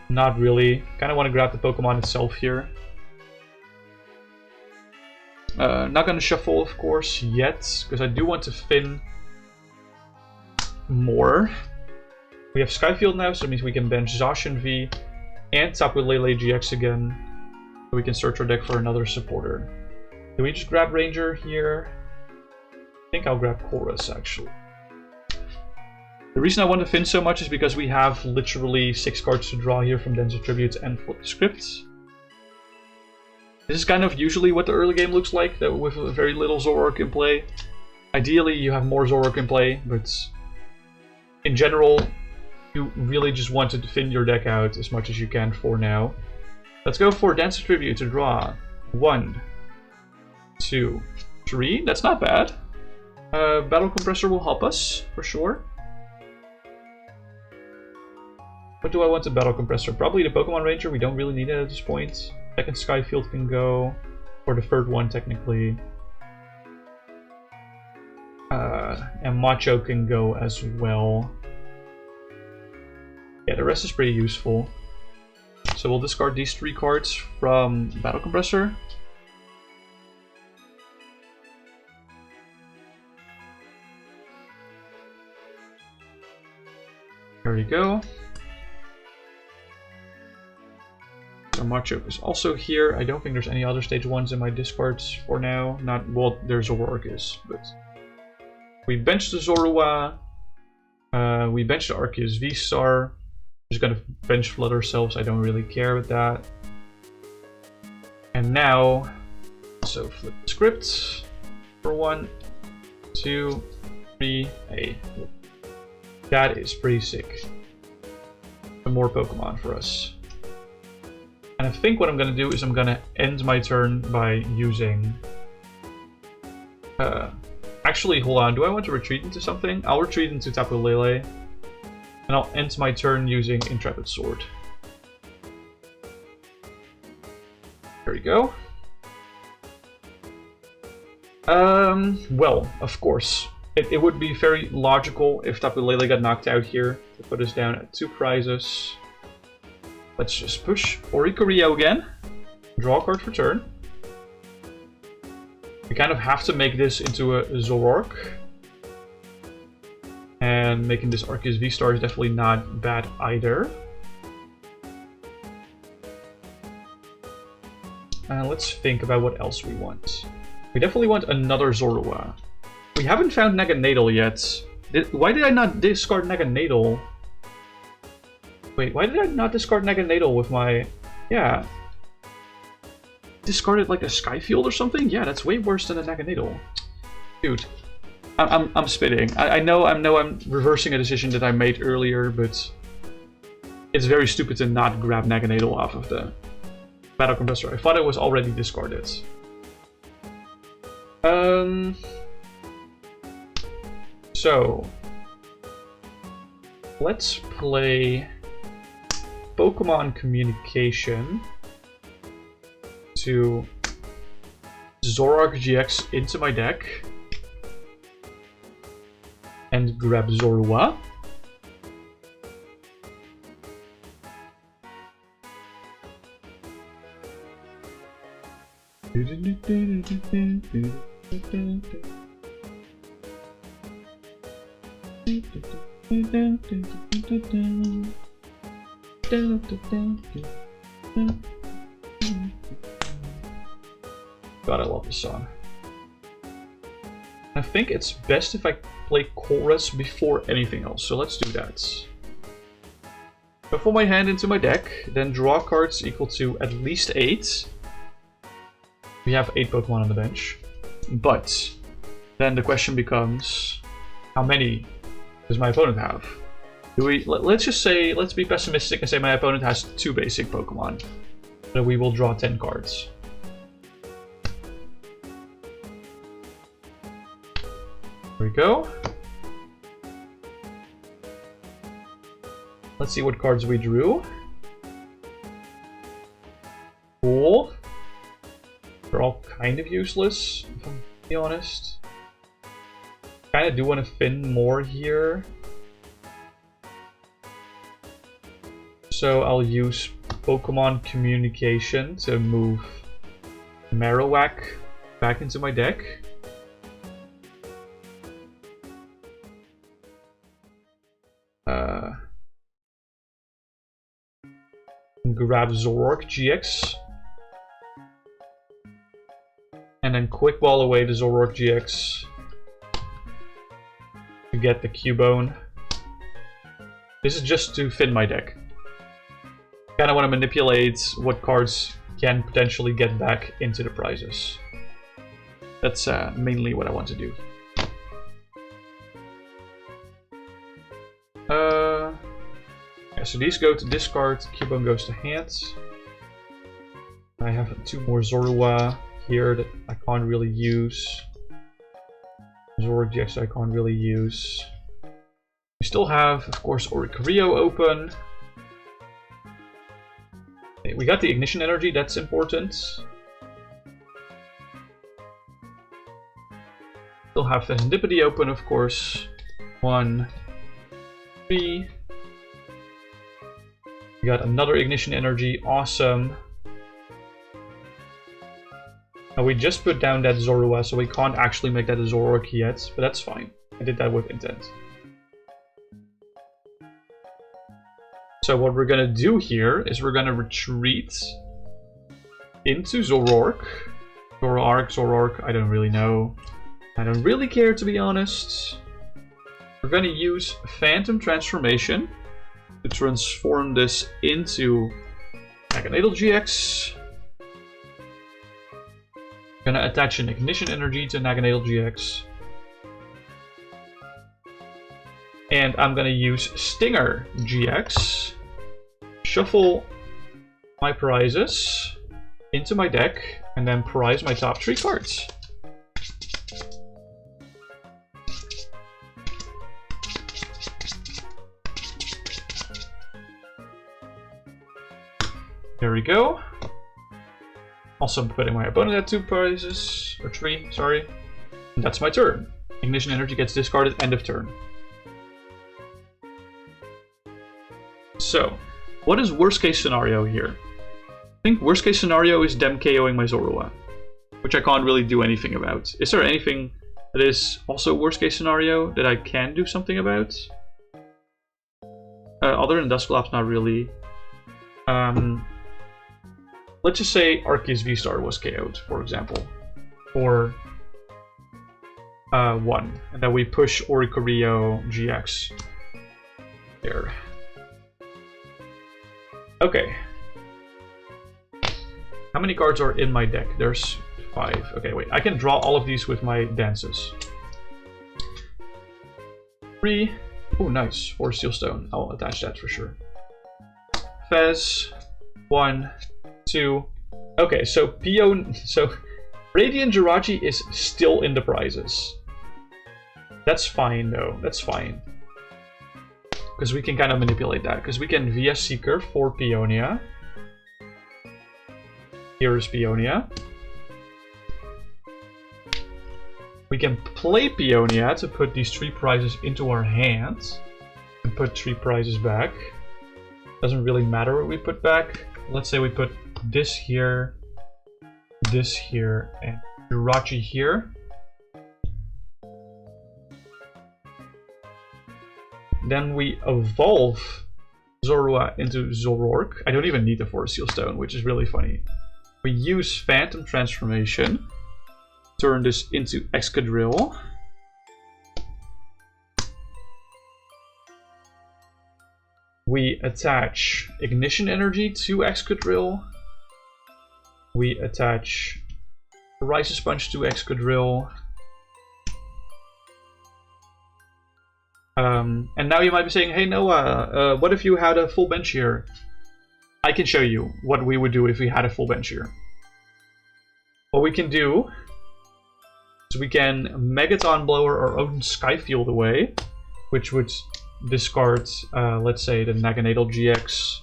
Not really. Kind of want to grab the Pokemon itself here. Not gonna shuffle, of course, yet, because I do want to fin more. We have Skyfield now, so it means we can bench Zacian V and Tapu Lele GX again. So we can search our deck for another supporter. Do we just grab Ranger here? I think I'll grab Chorus, actually. The reason I want to fin so much is because we have literally 6 cards to draw here from Dense Tributes and Flip the Script. This is kind of usually what the early game looks like, that with very little ZOROARK in play. Ideally, you have more ZOROARK in play, but in general, you really just want to fin your deck out as much as you can for now. Let's go for Dance Tribute to draw 1, 2, 3. That's not bad. Battle Compressor will help us, for sure. What do I want to Battle Compressor? Probably the Pokemon Ranger, we don't really need it at this point. Second Skyfield can go, or the third one technically. And Macho can go as well. Yeah, the rest is pretty useful. So we'll discard these 3 cards from Battle Compressor. There we go. So Machop is also here. I don't think there's any other stage 1s in my discards for now. Not, well, there's ZOROARK is, but... We benched the Zorua. We benched the Arceus V-Star. Just gonna bench flood ourselves, I don't really care with that. And now, so flip the script for 1, 2, 3, hey. That is pretty sick. Some more Pokemon for us. And I think what I'm gonna do is I'm gonna end my turn by using... actually, hold on. Do I want to retreat into something? I'll retreat into Tapu Lele. And I'll end my turn using Intrepid Sword. There we go. Well, of course. It would be very logical if Tapu Lele got knocked out here to put us down at 2 prizes. Let's just push Oricorio again. Draw a card for turn. We kind of have to make this into a ZOROARK. And making this Arceus V-Star is definitely not bad either. Let's think about what else we want. We definitely want another Zorua. We haven't found Naganadel yet. Why did I not discard Naganadel? Wait, why did I not discard Naganadel with my... Yeah. Discarded like a Skyfield or something? Yeah, that's way worse than a Naganadel. Dude. I'm spitting. I know I'm reversing a decision that I made earlier, but... It's very stupid to not grab Naganadel off of the Battle Compressor. I thought it was already discarded. So, let's play Pokemon Communication to ZOROARK GX into my deck and grab Zorua. God, I love this song. I think it's best if I play Chorus before anything else, so let's do that. Shuffle my hand into my deck, then draw cards equal to at least 8. We have 8 Pokemon on the bench. But then the question becomes, how many does my opponent have? Let's just say, let's be pessimistic and say my opponent has 2 basic Pokemon. So we will draw 10 cards. There we go. Let's see what cards we drew. Cool. They're all kind of useless, if I'm to be honest. Kind of do want to fin more here. So I'll use Pokemon Communication to move Marowak back into my deck. Grab ZOROARK GX. And then Quick Ball away the ZOROARK GX to get the Cubone. This is just to fin my deck. Kinda want to manipulate what cards can potentially get back into the prizes. That's mainly what I want to do. Yeah, so these go to discard, Cubone goes to hand. I have 2 more Zorua here that I can't really use. ZOROARK GX I can't really use. We still have, of course, Oricorio open. We got the Ignition Energy, that's important. Still have Serendipity open, of course. 1, 3. We got another Ignition Energy, awesome. Now we just put down that Zorua, so we can't actually make that a ZOROARK yet, but that's fine. I did that with intent. So what we're gonna do here is we're gonna retreat into ZOROARK. ZOROARK, I don't really know. I don't really care, to be honest. We're gonna use Phantom Transformation to transform this into Naganadel GX. Gonna attach an Ignition Energy to Naganadel GX. And I'm gonna use Stinger GX, shuffle my prizes into my deck, and then prize my top 3 cards. There we go. Also putting my opponent at 2 prizes, or 3, sorry. And that's my turn. Ignition energy gets discarded, end of turn. So, what is worst case scenario here? I think worst case scenario is them KOing my Zoroark, which I can't really do anything about. Is there anything that is also worst case scenario that I can do something about? Other than Dusclops, not really. Let's just say Arceus V-Star was KO'd, for example. Or 1. And then we push Oricorio GX there. Okay. How many cards are in my deck? There's 5. Okay, wait. I can draw all of these with my dances. 3. Oh, nice. 4 Steelstone. I'll attach that for sure. Fez. 1. 2. Okay, so Radiant Jirachi is still in the prizes. That's fine though, that's fine. Because we can kind of manipulate that. Because we can VS Seeker for Peonia. Here is Peonia. We can play Peonia to put these 3 prizes into our hands. And put 3 prizes back. Doesn't really matter what we put back. Let's say we put this here, and Jirachi here. Then we evolve Zorua into Zoroark. I don't even need the Forest Seal Stone, which is really funny. We use Phantom Transformation. Turn this into Excadrill. We attach Ignition Energy to Excadrill. We attach Horizon Sponge to Excadrill. And now you might be saying, hey Noah, what if you had a full bench here? I can show you what we would do if we had a full bench here. What we can do is we can Megaton Blower our own Skyfield away, which would discard, let's say, the Naganadel GX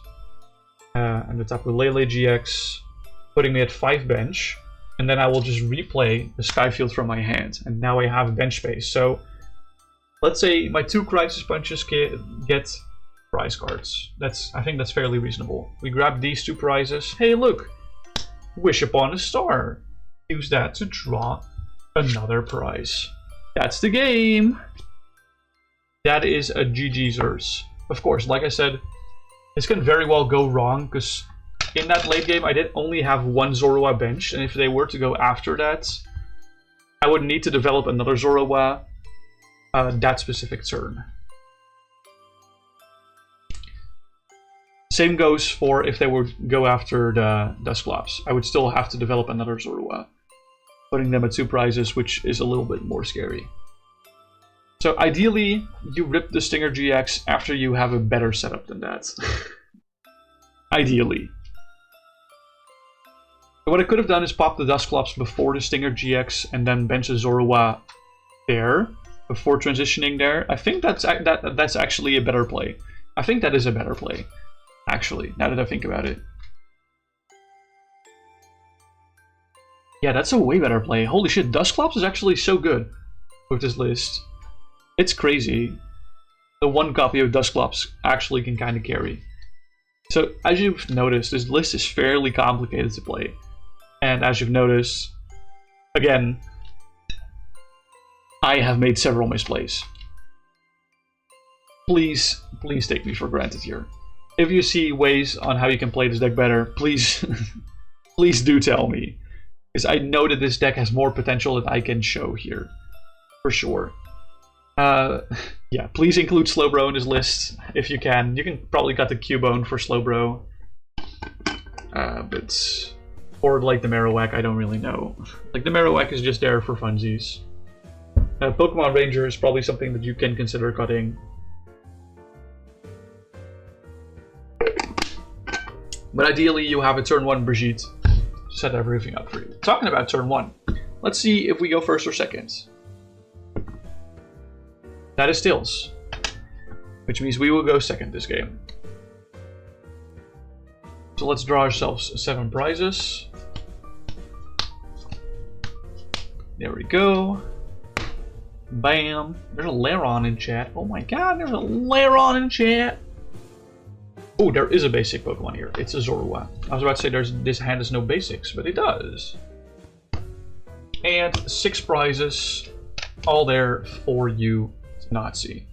and the Tapu Lele GX, putting me at 5 bench, and then I will just replay the Skyfield from my hand, and now I have bench space. So let's say my 2 Crisis Punches get prize cards. I think that's fairly reasonable. We grab these 2 prizes. Hey, look! Wish upon a star. Use that to draw another prize. That's the game! That is a GG Zers. Of course, like I said, this can very well go wrong, because in that late game I did only have 1 Zorua bench, and if they were to go after that, I would need to develop another Zorua that specific turn. Same goes for if they would go after the Dusclops. I would still have to develop another Zorua, putting them at 2 prizes, which is a little bit more scary. So ideally, you rip the Stinger GX after you have a better setup than that. Ideally. What I could have done is pop the Dusclops before the Stinger GX and then bench a Zorua there, before transitioning there. I think that's actually a better play. I think that is a better play, actually, now that I think about it. Yeah, that's a way better play. Holy shit, Dusclops is actually so good with this list. It's crazy. The 1 copy of Dusclops actually can kind of carry. So, as you've noticed, this list is fairly complicated to play. And as you've noticed, again, I have made several misplays. Please take me for granted here. If you see ways on how you can play this deck better, please, please do tell me. Because I know that this deck has more potential than I can show here. For sure. Yeah, please include Slowbro in this list if you can. You can probably cut the Cubone for Slowbro. But... Or like the Marowak, I don't really know. Like the Marowak is just there for funsies. Pokemon Ranger is probably something that you can consider cutting. But ideally, you have a turn 1 Brigitte to set everything up for you. Talking about turn 1, let's see if we go first or second. That is tails, which means we will go second this game. So let's draw ourselves 7 prizes. There we go. Bam. There's a Laron in chat. Oh my god, there's a Laron in chat. Oh, there is a basic Pokemon here. It's a Zorua. I was about to say this hand has no basics, but it does. And 6 prizes, all there for you to not see.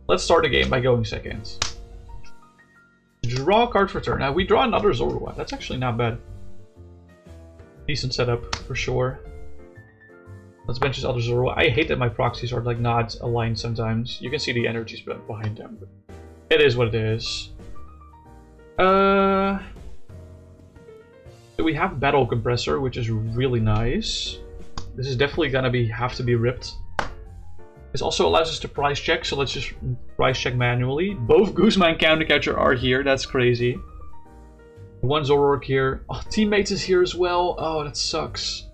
Let's start the game by going second. Draw a card for turn. Now we draw another Zorua. That's actually not bad. Decent setup for sure. Let's bench this other Zorua. I hate that my proxies are like not aligned sometimes. You can see the energies behind them, but it is what it is. So we have Battle Compressor, which is really nice. This is definitely gonna have to be ripped. This also allows us to price check, so let's just price check manually. Both Guzma and Countercatcher are here, that's crazy. One Zoroark here. Oh, Teammates is here as well. Oh, that sucks.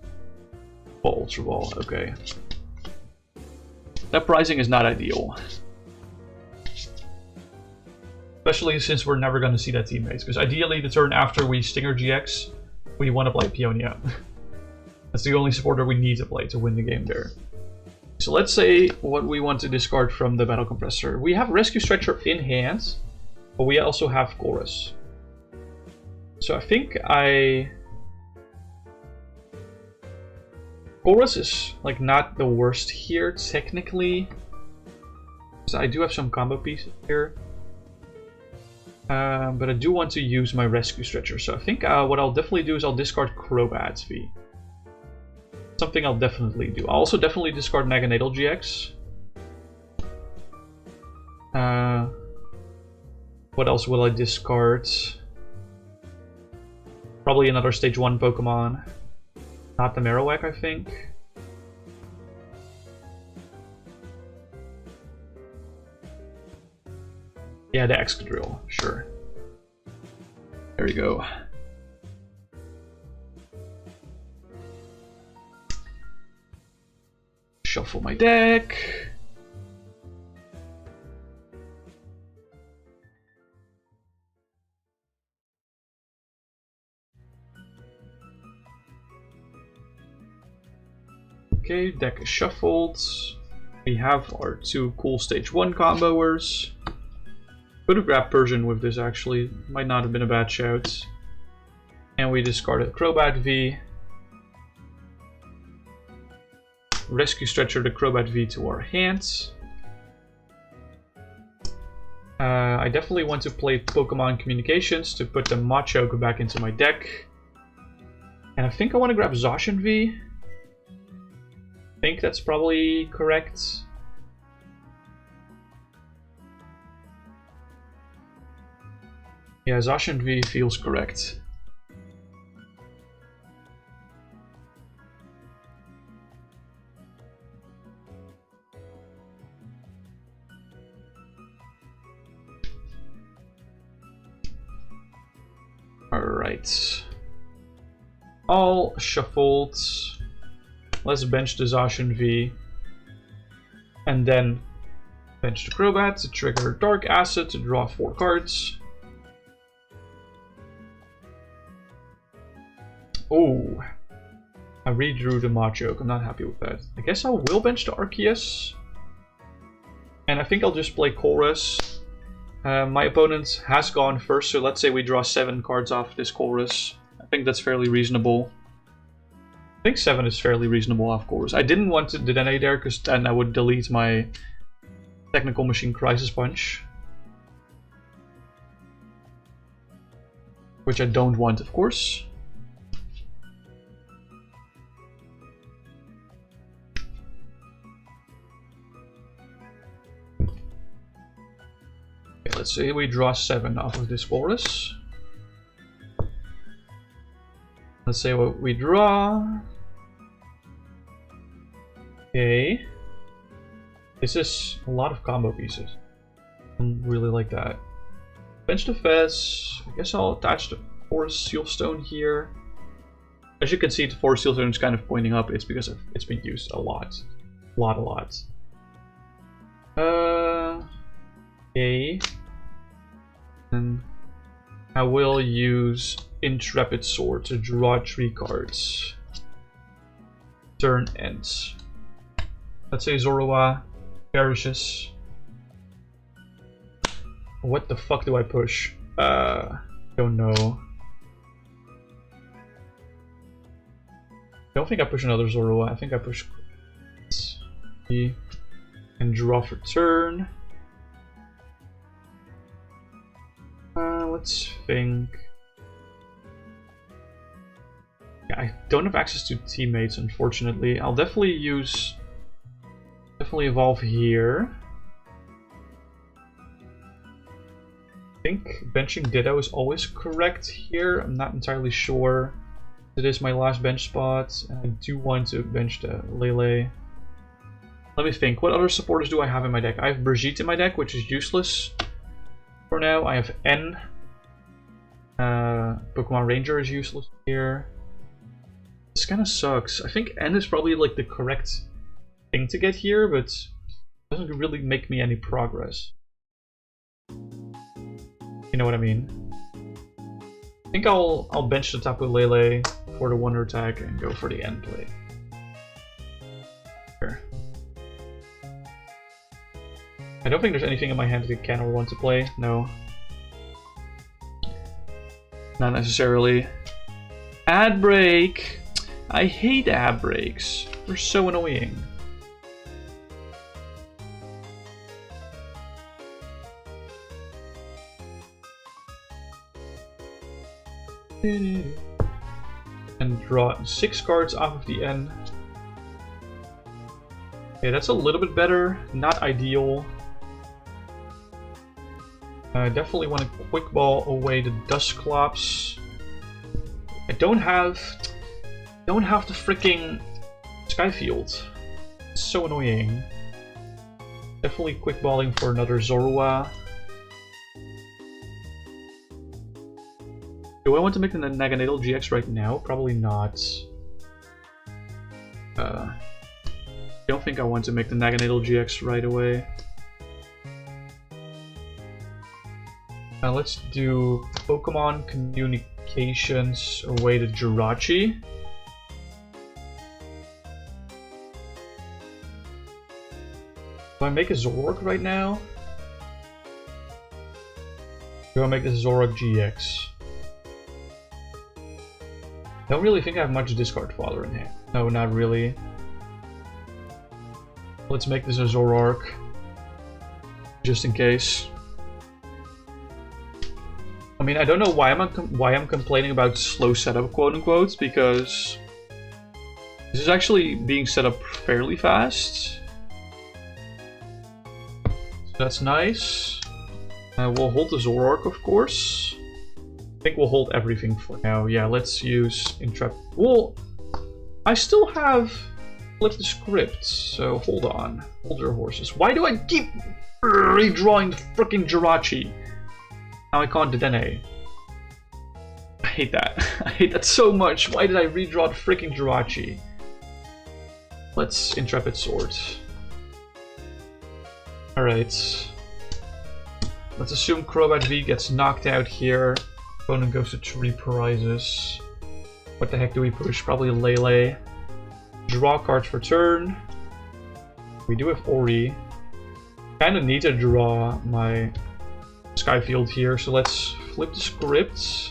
Oh, Ultra Ball, okay. That pricing is not ideal. Especially since we're never going to see that Teammates. Because ideally, the turn after we Stinger GX, we want to play Peonia. That's the only supporter we need to play to win the game there. So let's say what we want to discard from the Battle Compressor. We have Rescue Stretcher in hand, but we also have Chorus. So I think Chorus is like not the worst here, technically. So I do have some combo pieces here. But I do want to use my Rescue Stretcher. So I think what I'll definitely do is I'll discard Crobat V. Something I'll definitely do. I'll also definitely discard Maganatal GX. What else will I discard? Probably another Stage 1 Pokemon. Not the Marowak, I think. Yeah, the Excadrill, sure. There you go. Shuffle my deck. Okay, deck is shuffled. We have our 2 cool Stage 1 comboers. Could have grabbed Persian with this actually, might not have been a bad shout. And we discarded Crobat V. Rescue Stretcher the Crobat V to our hands. I definitely want to play Pokemon Communications to put the Machoke back into my deck. And I think I want to grab Zacian V. I think that's probably correct. Yeah, Zacian V feels correct. Alright. All shuffled. Let's bench the Zacian V. And then bench the Crobat to trigger Dark Acid to draw 4 cards. Oh, I redrew the Machoke. I'm not happy with that. I guess I will bench the Arceus. And I think I'll just play Chorus. My opponent has gone first, so let's say we draw 7 cards off this Chorus. I think that's fairly reasonable. I think 7 is fairly reasonable off Chorus. I didn't want to detonate there, because then I would delete my Technical Machine Crisis Punch. Which I don't want, of course. Let's say we draw 7 off of this Chorus. Let's say what we draw. Okay. This is a lot of combo pieces. I don't really like that. I bench the Fez. I guess I'll attach the Forest Sealstone here. As you can see, the Forest Sealstone is kind of pointing up. It's because it's been used a lot. A lot. Okay. And I will use Intrepid Sword to draw 3 cards. Turn ends. Let's say Zoroark perishes. What the fuck do I push? Don't know. I don't think I push another Zoroark. I think I push and draw for turn. Let's think. Yeah, I don't have access to teammates, unfortunately. I'll definitely evolve here. I think benching Ditto is always correct here. I'm not entirely sure. It is my last bench spot, and I do want to bench the Lele. Let me think. What other supporters do I have in my deck? I have Brigitte in my deck, which is useless for now. I have N. Pokemon Ranger is useless here. This kind of sucks. I think N is probably like the correct thing to get here, but it doesn't really make me any progress. You know what I mean? I think I'll bench the Tapu Lele for the Wonder attack and go for the end play. Here. I don't think there's anything in my hand that I can or want to play. No. Not necessarily. Ad break! I hate ad breaks. They're so annoying. And draw 6 cards off of the end. Okay, that's a little bit better. Not ideal. I definitely want to quick ball away the Dusclops. I don't have the freaking Skyfield. It's so annoying. Definitely quick balling for another Zoroark. Do I want to make the Naganadel GX right now? Probably not. I don't think I want to make the Naganadel GX right away. Let's do Pokemon Communications away to Jirachi. Do I make a Zoroark right now? Do I make the Zoroark GX? I don't really think I have much discard fodder in here. No, not really. Let's make this a Zoroark. Just in case. I mean, I don't know why I'm complaining about slow setup, quote unquote, because this is actually being set up fairly fast. So that's nice. We'll hold the Zoroark, of course. I think we'll hold everything for now. Yeah, let's use Intrepid. Well, I still have Flip the Script, so hold on. Hold your horses. Why do I keep redrawing the freaking Jirachi? Now I can't Dedenne. I hate that. I hate that so much. Why did I redraw the freaking Jirachi? Let's Intrepid Sword. Alright. Let's assume Crobat V gets knocked out here. Opponent goes to 3 prizes. What the heck do we push? Probably Lele. Draw cards for turn. We do have Ori. Kinda need to draw my Skyfield here, so let's flip the script.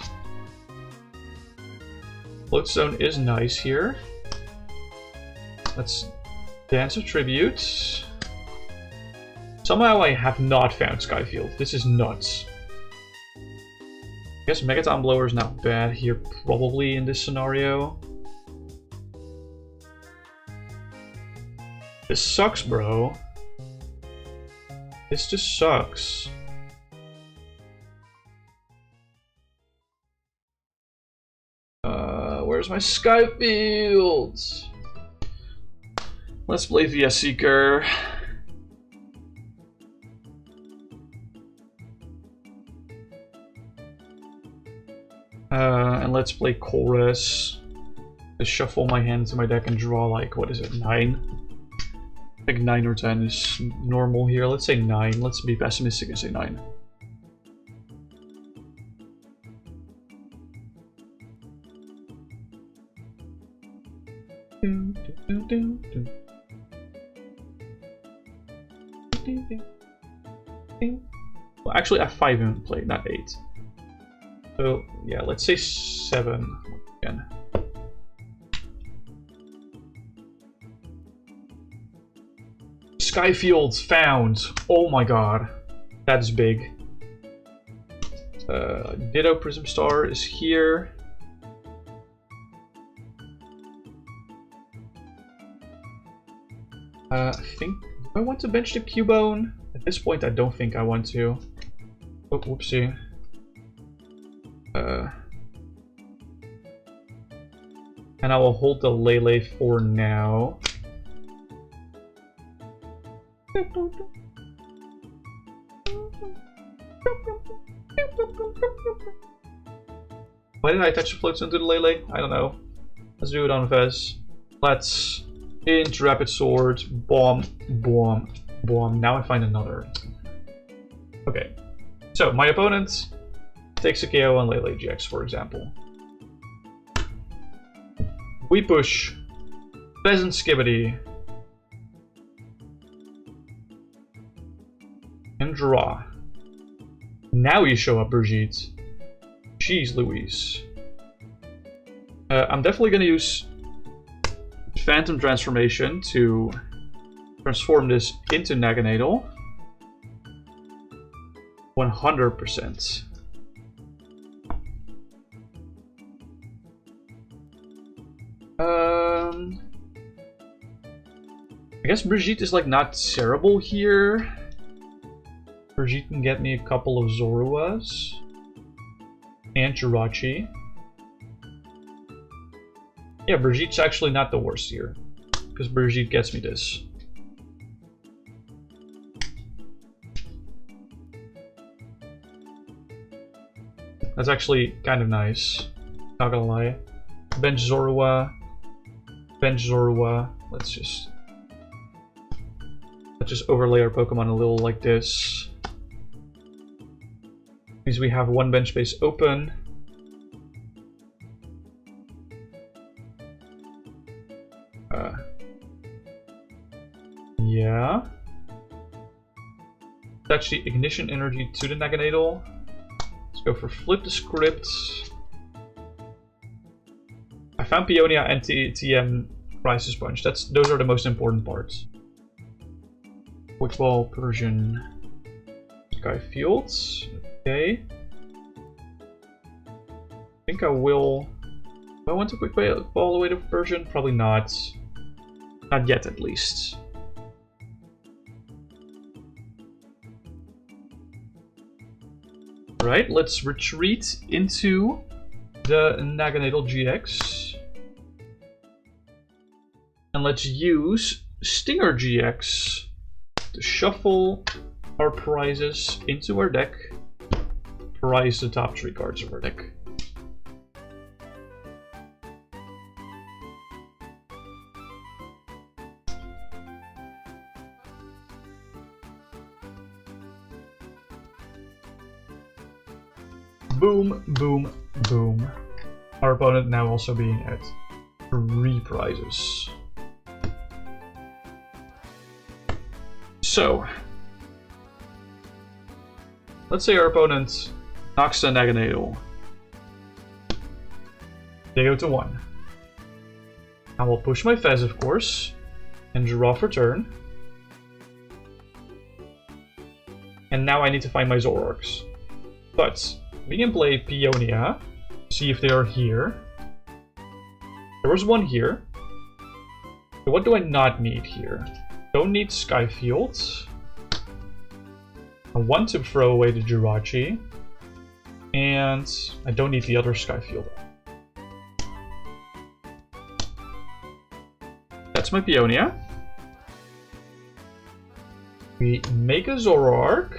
Floatstone is nice here. Let's Dance of Tribute. Somehow I have not found Skyfield. This is nuts. I guess Megaton Blower is not bad here, probably, in this scenario. This sucks, bro. This just sucks. Where's my Skyfield? Let's play VS Seeker. And let's play Chorus. Just shuffle my hand into my deck and draw like, what is it, 9? I think 9 or 10 is normal here. Let's say 9. Let's be pessimistic and say 9. Well, actually, I have 5 in play, not 8. So, yeah, let's say 7 again. Skyfields found! Oh my god. That's big. Ditto Prism Star is here. I think... Do I want to bench the Cubone? At this point, I don't think I want to. Oh, whoopsie. And I will hold the Lele for now. Why did I attach the floats into the Lele? I don't know. Let's do it on Vez. Let's int Rapid Sword. Bomb. Bomb. Bomb. Now I find another. Okay. So, my opponent takes a KO on Lele GX, for example. We push. Pheasant Skibbity. And draw. Now you show up, Brigitte. Jeez Louise. I'm definitely gonna use Phantom Transformation to transform this into Naganadel. 100%. I guess Brigitte is like not terrible here. Brigitte can get me a couple of Zoruas. And Jirachi. Yeah, Brigitte's actually not the worst here. Because Brigitte gets me this. That's actually kind of nice. Not gonna lie. Bench Zorua. Bench Zorua. Let's just overlay our Pokemon a little like this. Means we have one bench space open. Yeah. Attach the Ignition Energy to the Naganadel. Let's go for Flip the Script. I found Peonia and TM Crisis Punch. Those are the most important parts. Quick Ball, Persian, Skyfields. Okay. I think I will. Do I want to quick ball away to Persian? Probably not. Not yet, at least. Right, let's retreat into the Naganadel GX. And let's use Stinger GX to shuffle our prizes into our deck. Prize the top 3 cards of our deck. Boom, boom, boom. Our opponent now also being at 3 prizes. So, let's say our opponent knocks the Naganadel. They go to 1. I will push my Fez, of course, and draw for turn. And now I need to find my Zoroarks. But we can play Peonia, see if they are here. There was one here. So what do I not need here? Don't need Skyfield. I want to throw away the Jirachi. And I don't need the other Skyfield. That's my Peonia. We make a Zoroark.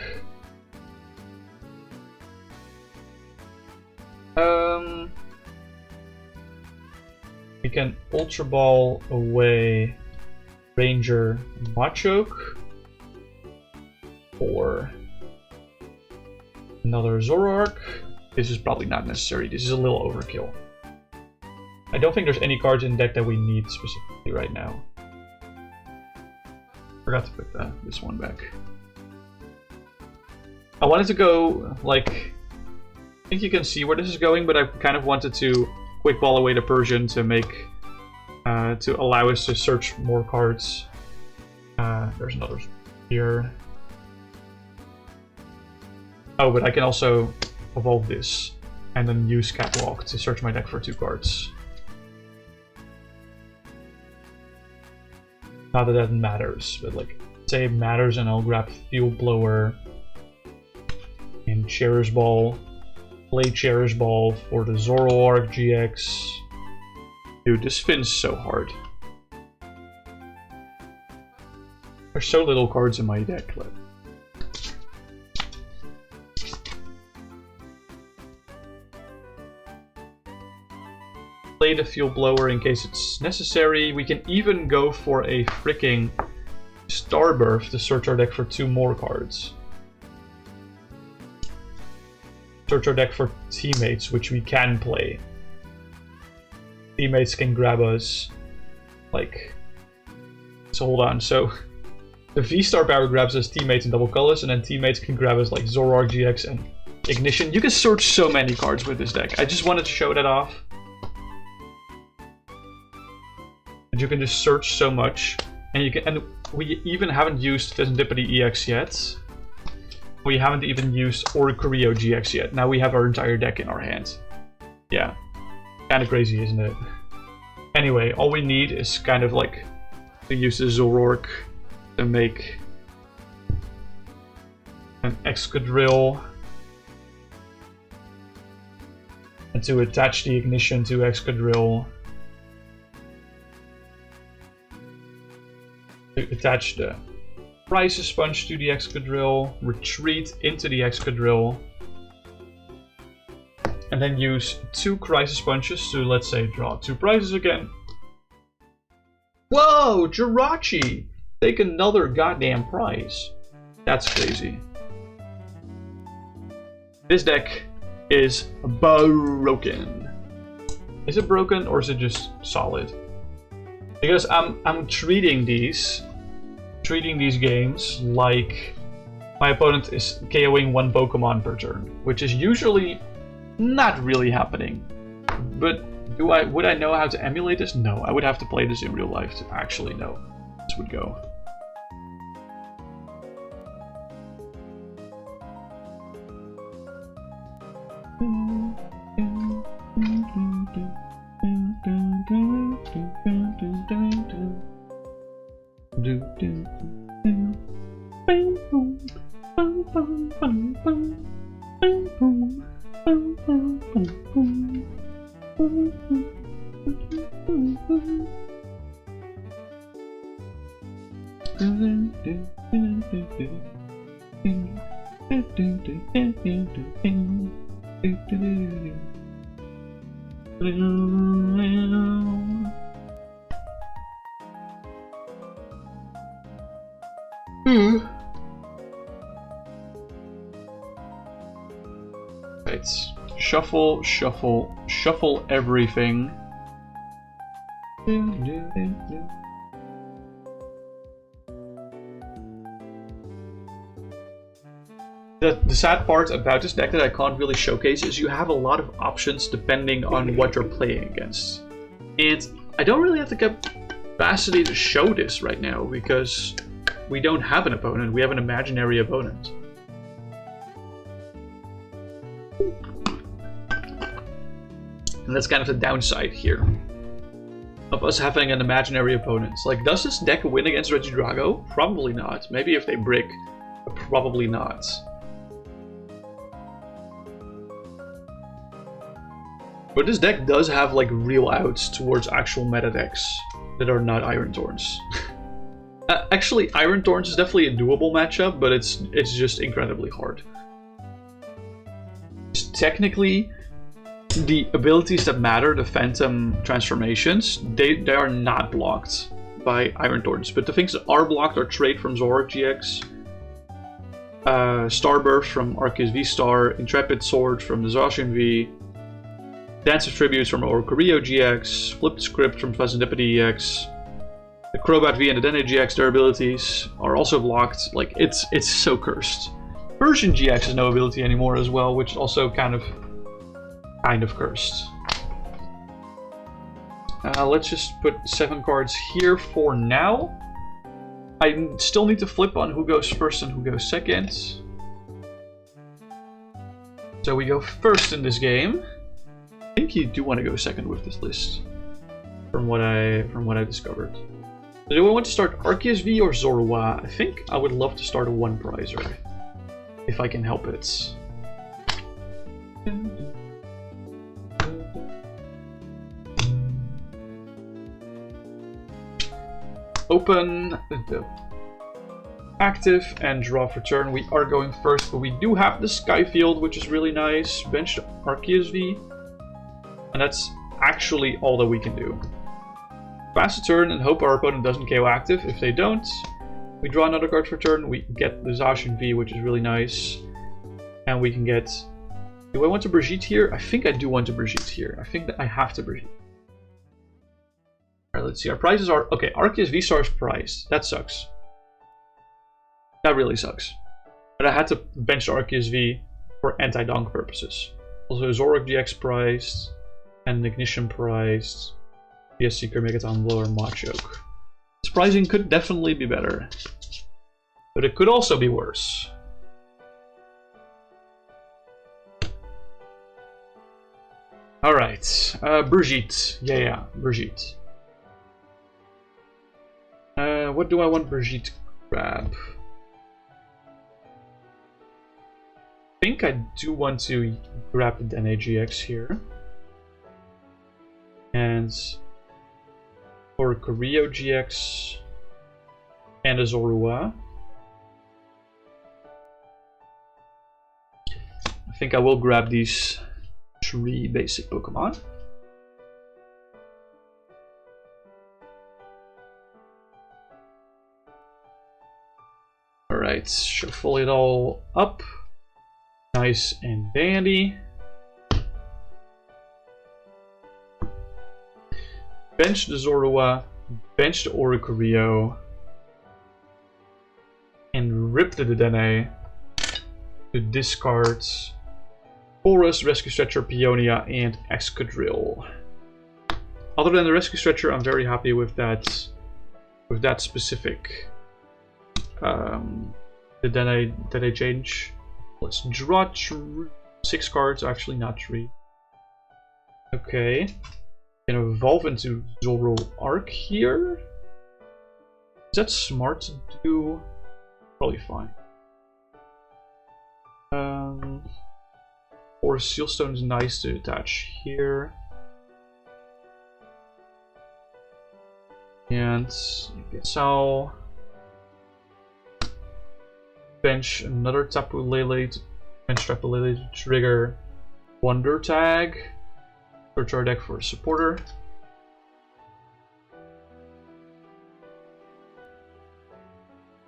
We can Ultra Ball away Ranger Machoke or another Zoroark. This is probably not necessary. This is a little overkill. I don't think there's any cards in the deck that we need specifically right now. Forgot to put this one back. I wanted to go, like... I think you can see where this is going, but I kind of wanted to quick ball away the Persian to make... to allow us to search more cards. There's another here. Oh, but I can also evolve this and then use Catwalk to search my deck for 2 cards. Not that that matters, but like, say it matters and I'll grab Field Blower and Cherish Ball. Play Cherish Ball for the ZOROARK GX. Dude, this spins so hard. There's so little cards in my deck left. Play the Field Blower in case it's necessary. We can even go for a freaking Starbirth to search our deck for 2 more cards. Search our deck for teammates, which we can play. Teammates can grab us, like... So hold on, so... The V-Star power grabs us teammates in double colors, and then teammates can grab us like ZOROARK GX and Ignition. You can search so many cards with this deck. I just wanted to show that off. You can just search so much, and you can. And we even haven't used Serendipity EX yet. We haven't even used Oricorio GX yet. Now we have our entire deck in our hands. Yeah, kind of crazy, isn't it? Anyway, all we need is kind of like to use the Zoroark to make an Excadrill and to attach the Ignition to Excadrill. To attach the Crisis Sponge to the Excadrill, retreat into the Excadrill, and then use 2 Crisis Sponges to, let's say, draw 2 prizes again. Whoa, Jirachi! Take another goddamn prize. That's crazy. This deck is broken. Is it broken or is it just solid? Because I'm treating these games like my opponent is KOing 1 Pokemon per turn, which is usually not really happening. But would I know how to emulate this? No, I would have to play this in real life to actually know how this would go. Right. Shuffle, shuffle, shuffle everything. The sad part about this deck that I can't really showcase is you have a lot of options depending on what you're playing against. I don't really have the capacity to show this right now because we don't have an opponent, we have an imaginary opponent. And that's kind of the downside here of us having an imaginary opponent. Like, does this deck win against Regidrago? Probably not. Maybe if they brick, but probably not. But this deck does have like real outs towards actual meta decks that are not Iron Thorns. Actually, Iron Thorns is definitely a doable matchup, but it's just incredibly hard. Technically, the abilities that matter, the Phantom transformations, they are not blocked by Iron Thorns. But the things that are blocked are Trade from ZOROARK GX, Starburst from Arceus V-Star, Intrepid Sword from the Zacian V, Dance of Tributes from Oricorio GX, Flipped Script from Phasantipede EX, the Crobat V and the Dene GX, their abilities are also blocked. Like, it's so cursed. Persian GX has no ability anymore as well, which is also kind of cursed. Let's just put 7 cards here for now. I still need to flip on who goes first and who goes second. So we go first in this game. I think you do want to go second with this list, from what I discovered. So do I want to start Arceus V or Zorua? I think I would love to start a one prizer, if I can help it. Open the active and draw for turn. We are going first, but we do have the Sky Field, which is really nice. Bench the Arceus V, and that's actually all that we can do. Pass a turn and hope our opponent doesn't KO active. If they don't, we draw another card for turn. We get the Zacian V, which is really nice, and we can get. Do I want to Brigitte here? I think I do want to Brigitte here. I think that I have to Brigitte. Alright, let's see. Our prizes are... Okay, Arceus V-Star is priced. That sucks. That really sucks. But I had to bench Arceus V for anti-donk purposes. Also, ZOROARK GX priced. And Ignition priced. PS Seeker, Megaton Blower, Machoke. This pricing could definitely be better. But it could also be worse. Alright. Brigitte. Yeah, Brigitte. What do I want Brigitte to grab? I think I do want to grab the Dene GX here. And for Oricorio GX and a Zorua. I think I will grab these 3 basic Pokemon. Alright, shuffle it all up. Nice and dandy. Bench the Zorua, bench the Oricorio, and rip the Dene to discard Chorus, Rescue Stretcher, Peonia, and Excadrill. Other than the Rescue Stretcher, I'm very happy with that specific the Dene change. Let's draw 6 cards, actually not 3. Okay. Can evolve into ZOROARK here. Is that smart to do? Probably fine. Or Sealstone is nice to attach here. And I guess I'll bench another Tapu Lele to trigger Wonder Tag. Search our deck for a supporter.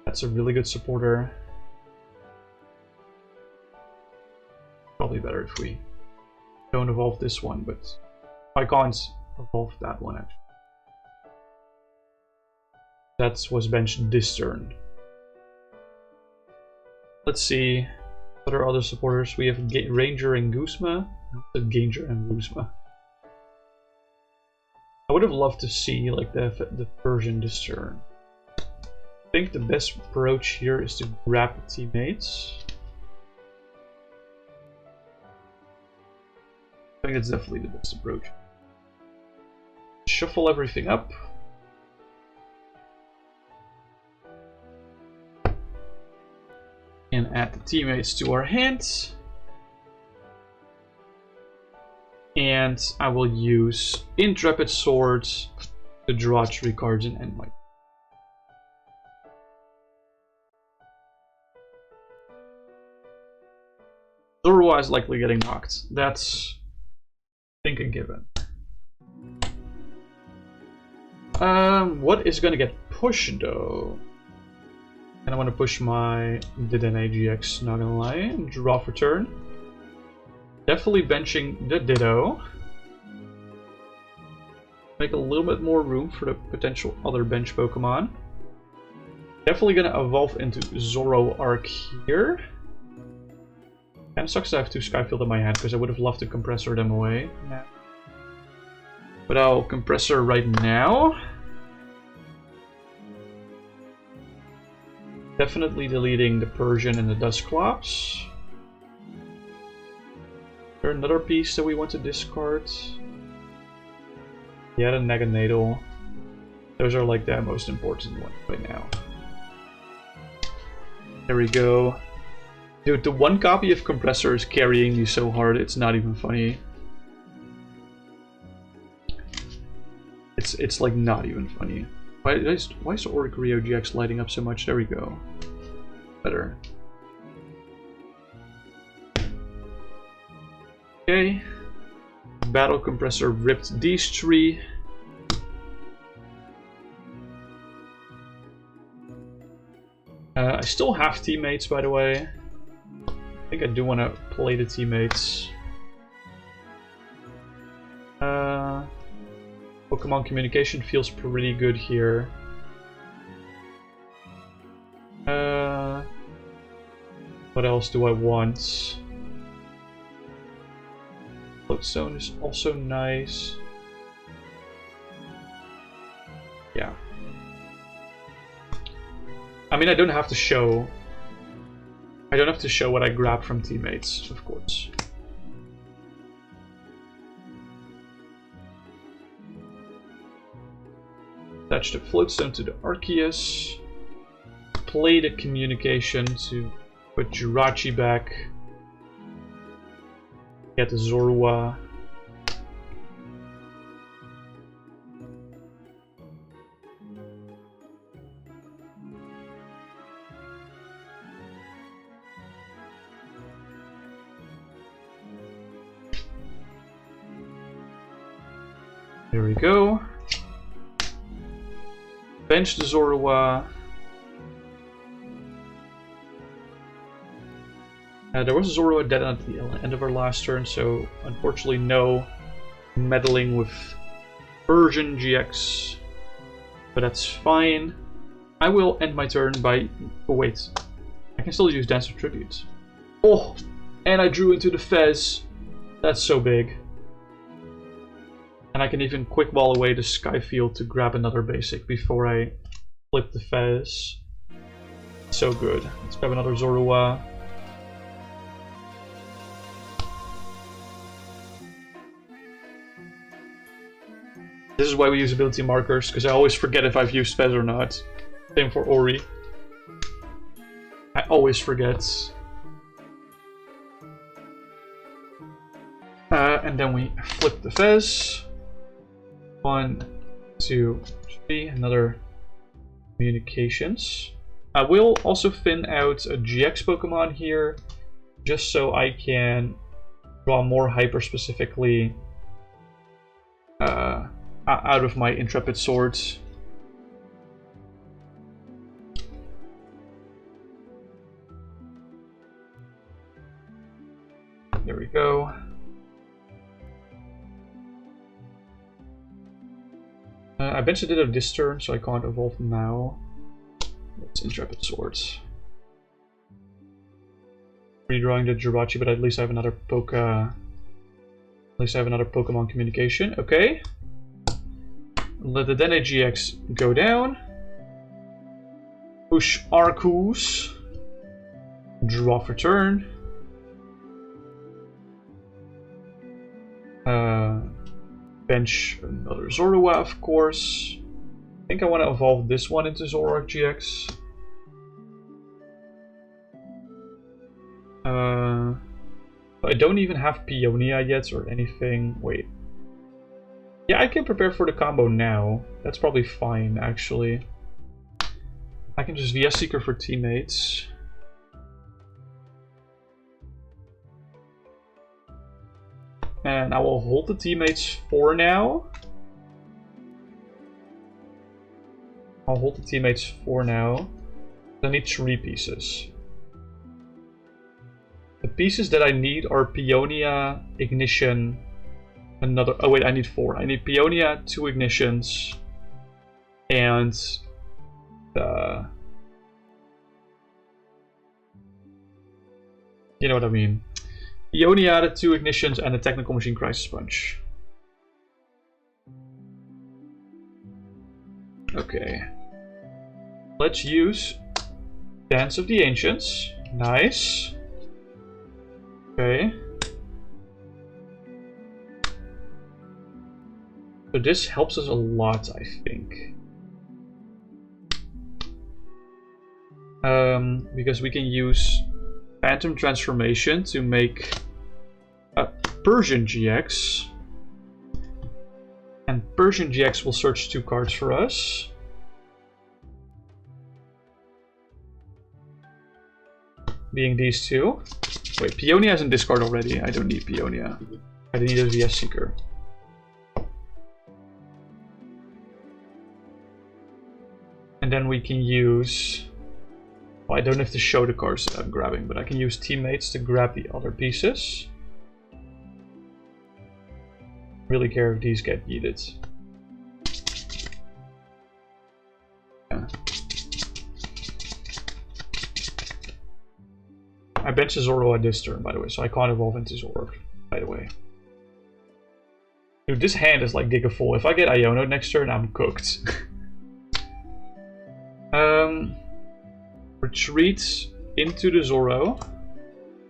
That's a really good supporter. Probably better if we don't evolve this one, but I can't evolve that one actually. That was benched this turn. Let's see. What are other supporters? We have Ranger and Guzma. Ganger and Guzma. I would have loved to see like the version this turn. I think the best approach here is to grab the teammates. I think that's definitely the best approach. Shuffle everything up. And add the teammates to our hands. And I will use Intrepid Sword to draw 3 cards and end my. Zorua is likely getting knocked. That's think a given. What is gonna get pushed though? And I want to push my Dedenne GX, not gonna lie. Draw for turn. Definitely benching the Ditto. Make a little bit more room for the potential other bench Pokemon. Definitely gonna evolve into ZOROARK here. Kinda sucks that I have 2 Skyfield in my hand, because I would have loved to compressor them away. Nah. But I'll compressor right now. Definitely deleting the Persian and the Dusclops. Is there another piece that we want to discard? Yeah, the Naganadel. Those are like the most important ones right now. There we go. Dude, the 1 copy of Compressor is carrying me so hard, it's not even funny. It's like not even funny. Why is the Oricorio GX lighting up so much? There we go. Better. Okay. Battle Compressor ripped these 3. I still have teammates, by the way. I think I do want to play the teammates. Pokemon communication feels pretty good here. What else do I want? Floatstone is also nice. Yeah. I mean, I don't have to show what I grab from teammates, of course. Attach the Floatstone to the Arceus. Play the communication to put Jirachi back. Get the Zorua. There we go. Bench the Zorua. There was a Zorua dead at the end of our last turn, so unfortunately no meddling with Persian GX. But that's fine. I will end my turn by... Oh wait, I can still use Dance of Tribute. Oh, and I drew into the Fez. That's so big. And I can even quick ball away the Skyfield to grab another basic before I flip the Fez. So good. Let's grab another Zorua. This is why we use ability markers, because I always forget if I've used Fez or not. Same for Ori. I always forget. And then we flip the Fez. 1, 2, 3. Another communications. I will also thin out a GX Pokemon here, just so I can draw more hyper specifically out of my Intrepid Swords. There we go. I eventually did it this turn, so I can't evolve now. It's Intrepid Swords. Redrawing the Jirachi, but at least I have another Pokemon communication. Okay. Let the Dedenne GX go down. Push Arceus. Draw for turn. Bench another Zorua, of course. I think I want to evolve this one into ZOROARK GX. I don't even have Peonia yet or anything. Wait. Yeah, I can prepare for the combo now. That's probably fine, actually. I can just VS Seeker for teammates. And I will hold the teammates for now. I'll hold the teammates for now. I need 3 pieces. The pieces that I need are Peonia, Ignition, another... Oh wait, I need 4. I need Peonia, 2 Ignitions, and... You know what I mean. Peonia, the 2 Ignitions, and the Technical Machine Crisis Punch. Okay. Let's use Dance of the Ancients. Nice. Okay. So this helps us a lot, I think. Because we can use Phantom Transformation to make a Persian GX. And Persian GX will search 2 cards for us. Being these 2. Wait, Peonia has in discard already. I don't need Peonia. I need a VS Seeker. And then we can use... Well, I don't have to show the cards that I'm grabbing, but I can use teammates to grab the other pieces. Really care if these get yeeted. Yeah. I benched Zoro at this turn, by the way, so I can't evolve into ZOROARK, by the way. Dude, this hand is like giga full. If I get Iono next turn, I'm cooked. Retreat into the Zoro.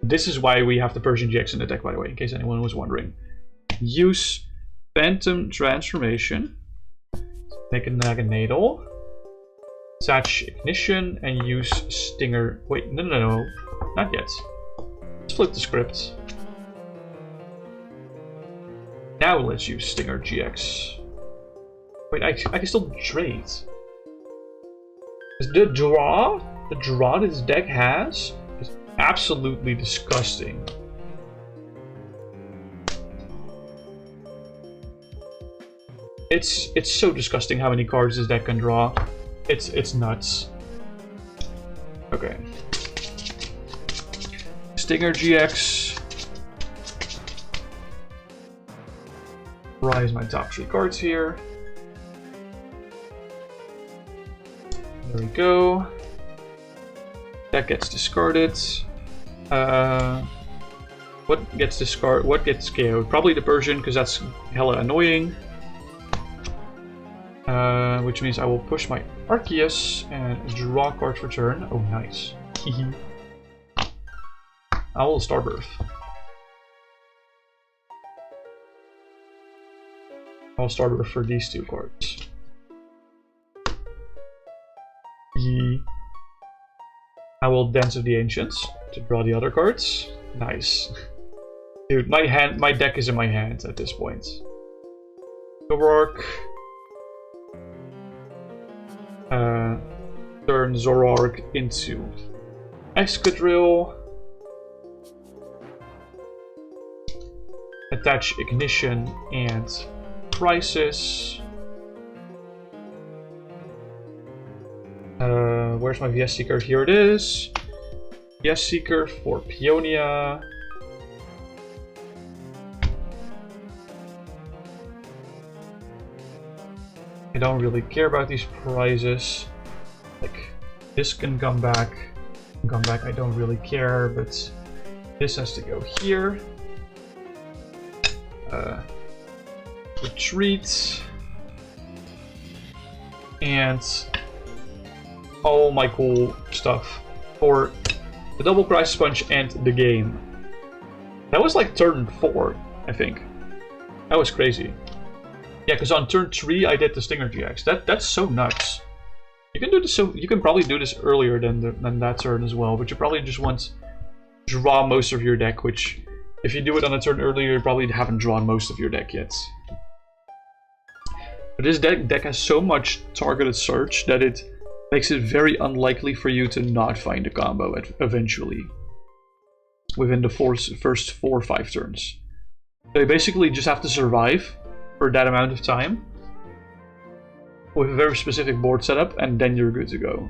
This is why we have the Persian GX in the deck, by the way, in case anyone was wondering. Use Phantom Transformation. Make a Naganadel. Attach Ignition and use Stinger. Wait, no. Not yet. Let's flip the script. Now let's use Stinger GX. Wait, I can still trade. The draw this deck has is absolutely disgusting. It's so disgusting how many cards this deck can draw. It's nuts. Okay. Stinger GX. Rise my top 3 cards here. There we go. That gets discarded. What gets discarded? What gets KO'd? Probably the Persian, because that's hella annoying. Which means I will push my Arceus and draw cards for turn. Oh, nice. I will Starbirth. I'll Starbirth for these 2 cards. I will Dance of the Ancients to draw the other cards. Nice. Dude, my deck is in my hand at this point. ZOROARK. Turn ZOROARK into Excadrill. Attach Ignition and Crisis. Where's my VS Seeker? Here it is. VS Seeker for Peonia. I don't really care about these prizes. Like, this can come back. I don't really care, but this has to go here. Retreat. And all my cool stuff for the double Crisis Punch and the game. That was like turn 4, I think. That was crazy. Yeah, because on turn 3 I did the Stinger GX. That's so nuts. You can do this. So you can probably do this earlier than that turn as well, but you probably just want to draw most of your deck. Which, if you do it on a turn earlier, you probably haven't drawn most of your deck yet. But this deck has so much targeted search that it makes it very unlikely for you to not find a combo eventually. Within the first 4 or 5 turns. So you basically just have to survive for that amount of time with a very specific board setup, and then you're good to go.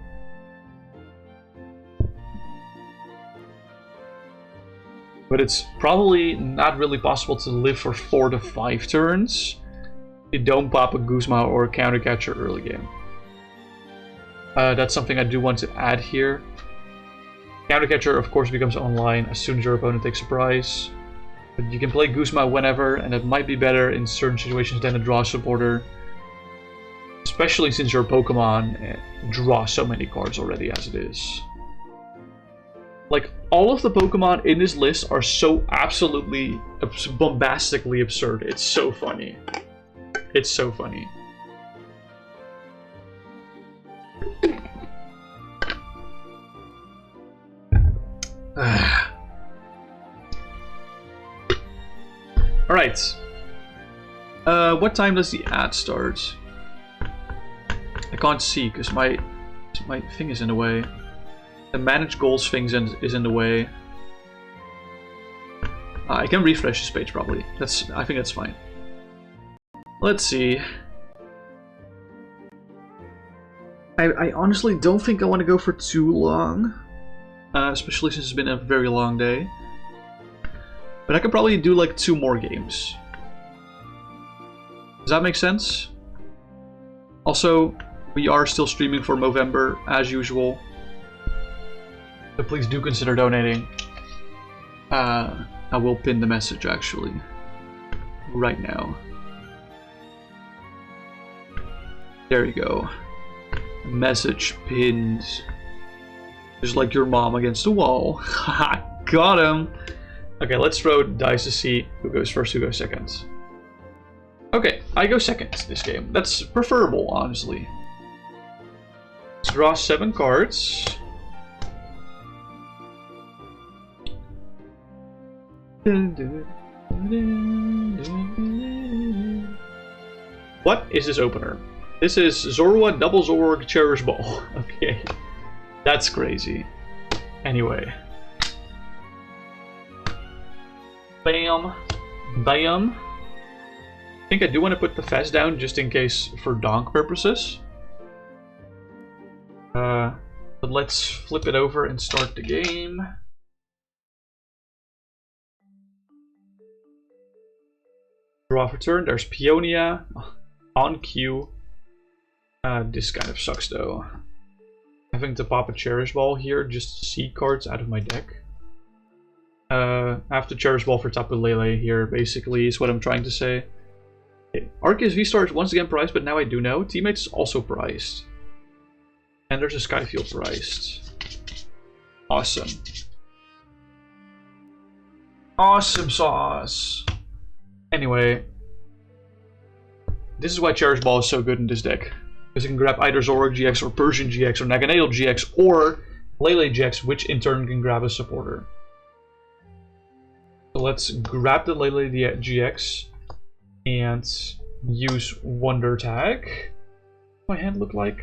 But it's probably not really possible to live for 4 to 5 turns. You don't pop a Guzma or a Countercatcher early game. That's something I do want to add here. Countercatcher, of course, becomes online as soon as your opponent takes a prize. But you can play Guzma whenever, and it might be better in certain situations than a draw supporter. Especially since your Pokemon draw so many cards already as it is. Like, all of the Pokemon in this list are so absolutely, bombastically absurd. It's so funny. It's so funny. Alright. What time does the ad start? I can't see because my thing is in the way. The manage goals thing is in the way. I can refresh this page probably. I think that's fine. Let's see. I honestly don't think I want to go for too long. Especially since it's been a very long day. But I could probably do like 2 more games. Does that make sense? Also, we are still streaming for Movember as usual. So please do consider donating. I will pin the message actually. Right now. There you go. Message pinned. Just like your mom against the wall. Haha, got him! Okay, let's throw dice to see who goes first, who goes second. Okay, I go second this game. That's preferable, honestly. Let's draw 7 cards. What is this opener? This is Zorua Double ZOROARK Cherish Ball. Okay. That's crazy. Anyway. Bam. Bam. I think I do want to put the fast down just in case for donk purposes. But let's flip it over and start the game. Draw for turn. There's Peonia on cue. This kind of sucks though. Having to pop a Cherish Ball here just to see cards out of my deck. I have to Cherish Ball for Tapu Lele here, basically, is what I'm trying to say. Okay. Arceus V-Star is once again priced, but now I do know. Teammates is also priced. And there's a Skyfield priced. Awesome. Awesome sauce! Anyway. This is why Cherish Ball is so good in this deck. Because you can grab either ZOROARK GX or Persian GX or Naganadel GX or Lele GX, which in turn can grab a supporter. So let's grab the Lele GX and use Wonder Tag. What my hand look like?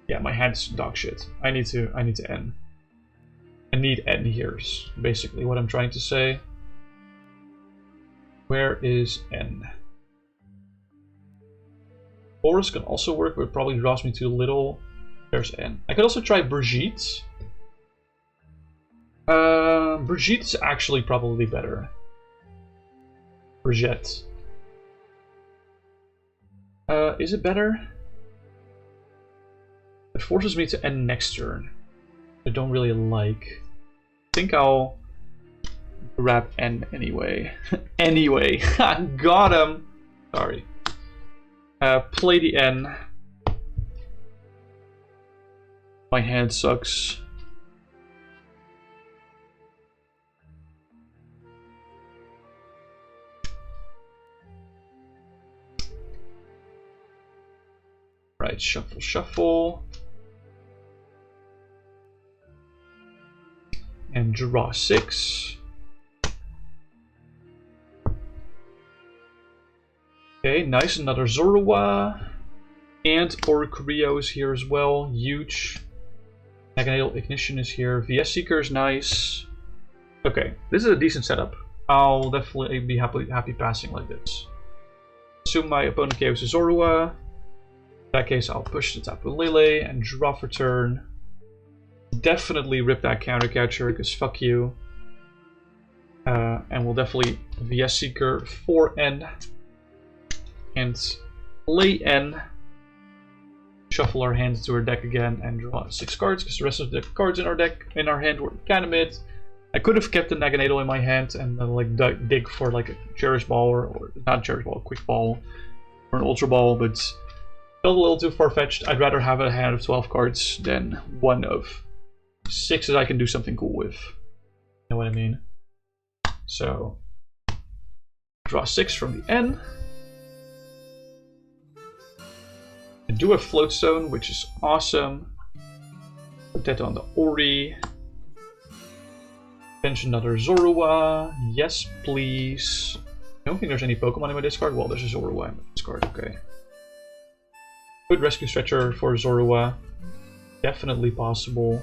Yeah, my hand's dog shit. I need to end. I need N here, is basically what I'm trying to say. Where is N? Forest can also work, but it probably draws me too little. There's N. I could also try Brigitte. Brigitte is actually probably better. Brigitte. Is it better? It forces me to end next turn. I don't really like. I think I'll grab N anyway. Anyway, got him! Sorry. Play the N. My hand sucks. Right, shuffle, shuffle. And draw 6. Okay, nice, another Zorua. And Oricorio is here as well, huge. Naganadel Ignition is here, VS Seeker is nice. Okay, this is a decent setup. I'll definitely be happy passing like this. Assume my opponent KOs a Zorua. In that case, I'll push the Tapu Lele and draw for turn. Definitely rip that counter catcher, because fuck you. And we'll definitely VS Seeker for N. And play N. Shuffle our hand to our deck again and draw 6 cards, because the rest of the cards in our deck, in our hand, were kind of mid. I could have kept the Naganadel in my hand and then like dig for like a Cherish Ball, or not Cherish Ball, a Quick Ball, or an Ultra Ball, but felt a little too far-fetched. I'd rather have a hand of 12 cards than one of 6 that I can do something cool with. You know what I mean? So, draw 6 from the N. I do have Floatstone, which is awesome. Put that on the Ori. Bench another Zorua. Yes, please. I don't think there's any Pokemon in my discard. Well, there's a Zorua in my discard. Okay. Good Rescue Stretcher for Zorua. Definitely possible.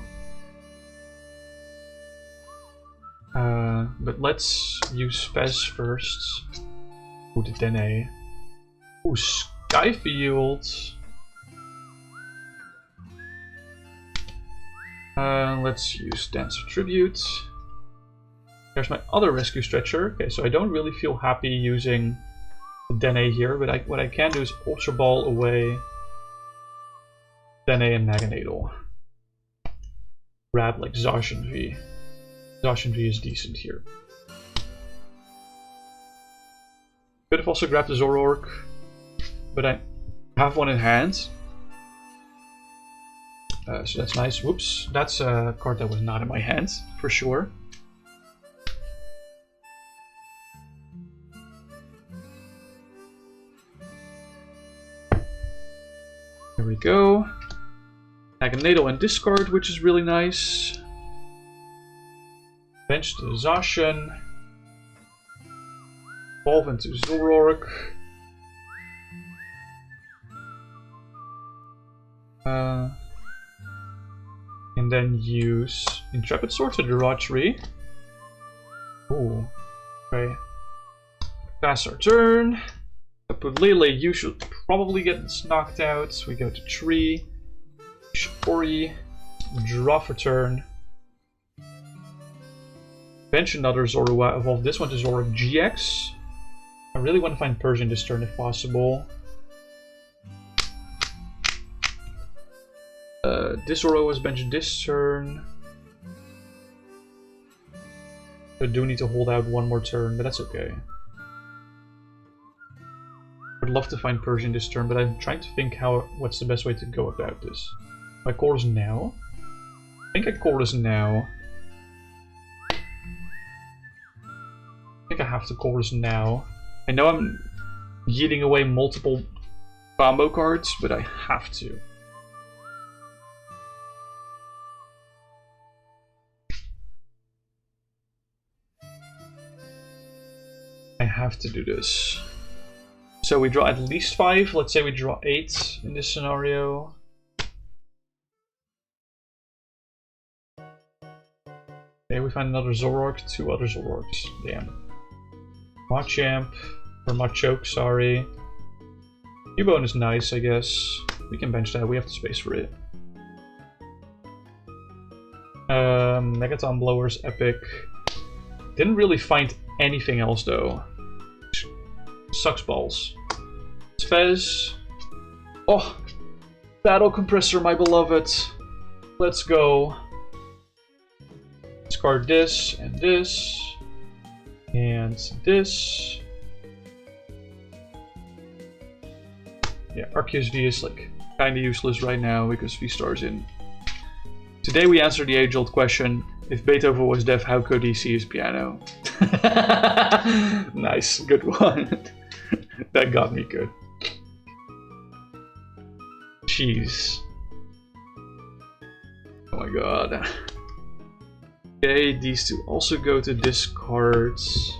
But let's use Fez first. Ooh, the Dene. Ooh, Skyfield. Let's use Dance of Tribute. There's my other Rescue Stretcher. Okay, so I don't really feel happy using the Dene here, but what I can do is Ultra Ball away Dene and Naganadel. Grab like Zacian V. Zacian V is decent here. Could have also grabbed the Zoroark, but I have one in hand. So that's nice. Whoops, that's a card that was not in my hand, for sure. There we go. Naganadel and discard, which is really nice. Bench the Zacian. Evolve into Zoroark. And then use Intrepid Sword to draw 3. Ooh. Okay. Pass our turn. Lele, you should probably get knocked out. We go to 3. Ori. Draw for turn. Bench another Zorua. Evolve this one to Zoroark GX. I really want to find Persian this turn if possible. This Zorua was benched this turn. I do need to hold out one more turn, but that's okay. Would love to find Persian this turn, but I'm trying to think what's the best way to go about this. Do I call this now? I think I call this now. I think I have to call this now. I know I'm yeeting away multiple combo cards, but I have to. I have to do this. So we draw at least 5. Let's say we draw 8 in this scenario. Okay, we find another Zoroark, 2 other Zoroarks. Damn. Machamp, or Machoke, sorry. Cubone is nice, I guess. We can bench that, we have the space for it. Megaton Blower's epic. Didn't really find anything else though. Sucks balls. Fez. Oh! Battle Compressor, my beloved. Let's go. Discard this, and this. And this. Yeah, Arceus V is like kinda useless right now because V-Star's in. Today we answered the age-old question, if Beethoven was deaf, how could he see his piano? Nice, good one. That got me good. Jeez. Oh my god. Okay, these two also go to discards.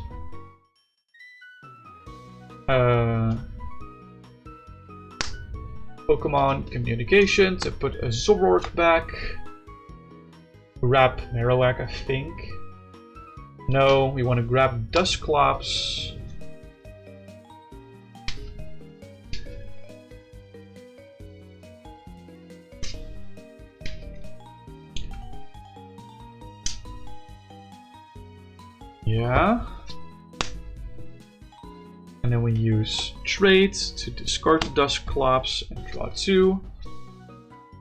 Pokemon Communication to put a Zoroark back. Grab Marowak, I think. No, we want to grab Dusclops. Yeah. And then we use Trade to discard the Dusclops and draw 2.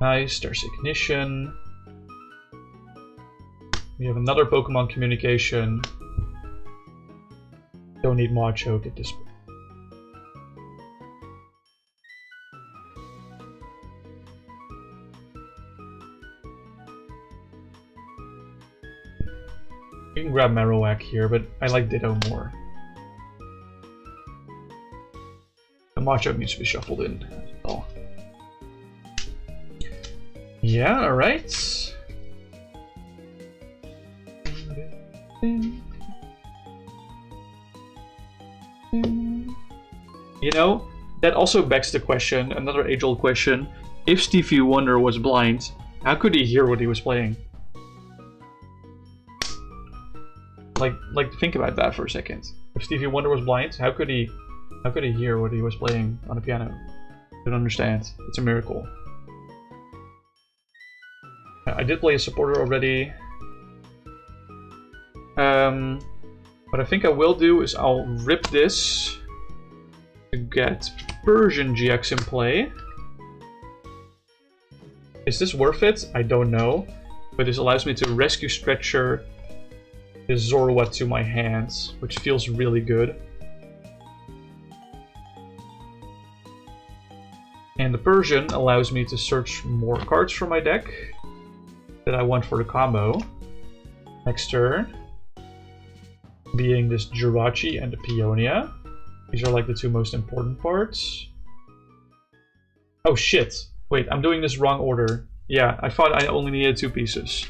Nice, there's Ignition. We have another Pokemon Communication. Don't need Machoke at this point. We can grab Marowak here, but I like Ditto more. The Machoke needs to be shuffled in as well. Yeah, alright. You know, that also begs the question, another age-old question. If Stevie Wonder was blind, how could he hear what he was playing? Like think about that for a second. If Stevie Wonder was blind, how could he hear what he was playing on the piano? I don't understand. It's a miracle. I did play a supporter already. What I think I will do is I'll rip this to get Persian GX in play. Is this worth it? I don't know. But this allows me to rescue Stretcher this Zoroark to my hands, which feels really good. And the Persian allows me to search more cards from my deck that I want for the combo. Next turn, being this Jirachi and the Peonia. These are like the two most important parts. Oh shit! Wait, I'm doing this wrong order. Yeah, I thought I only needed 2 pieces.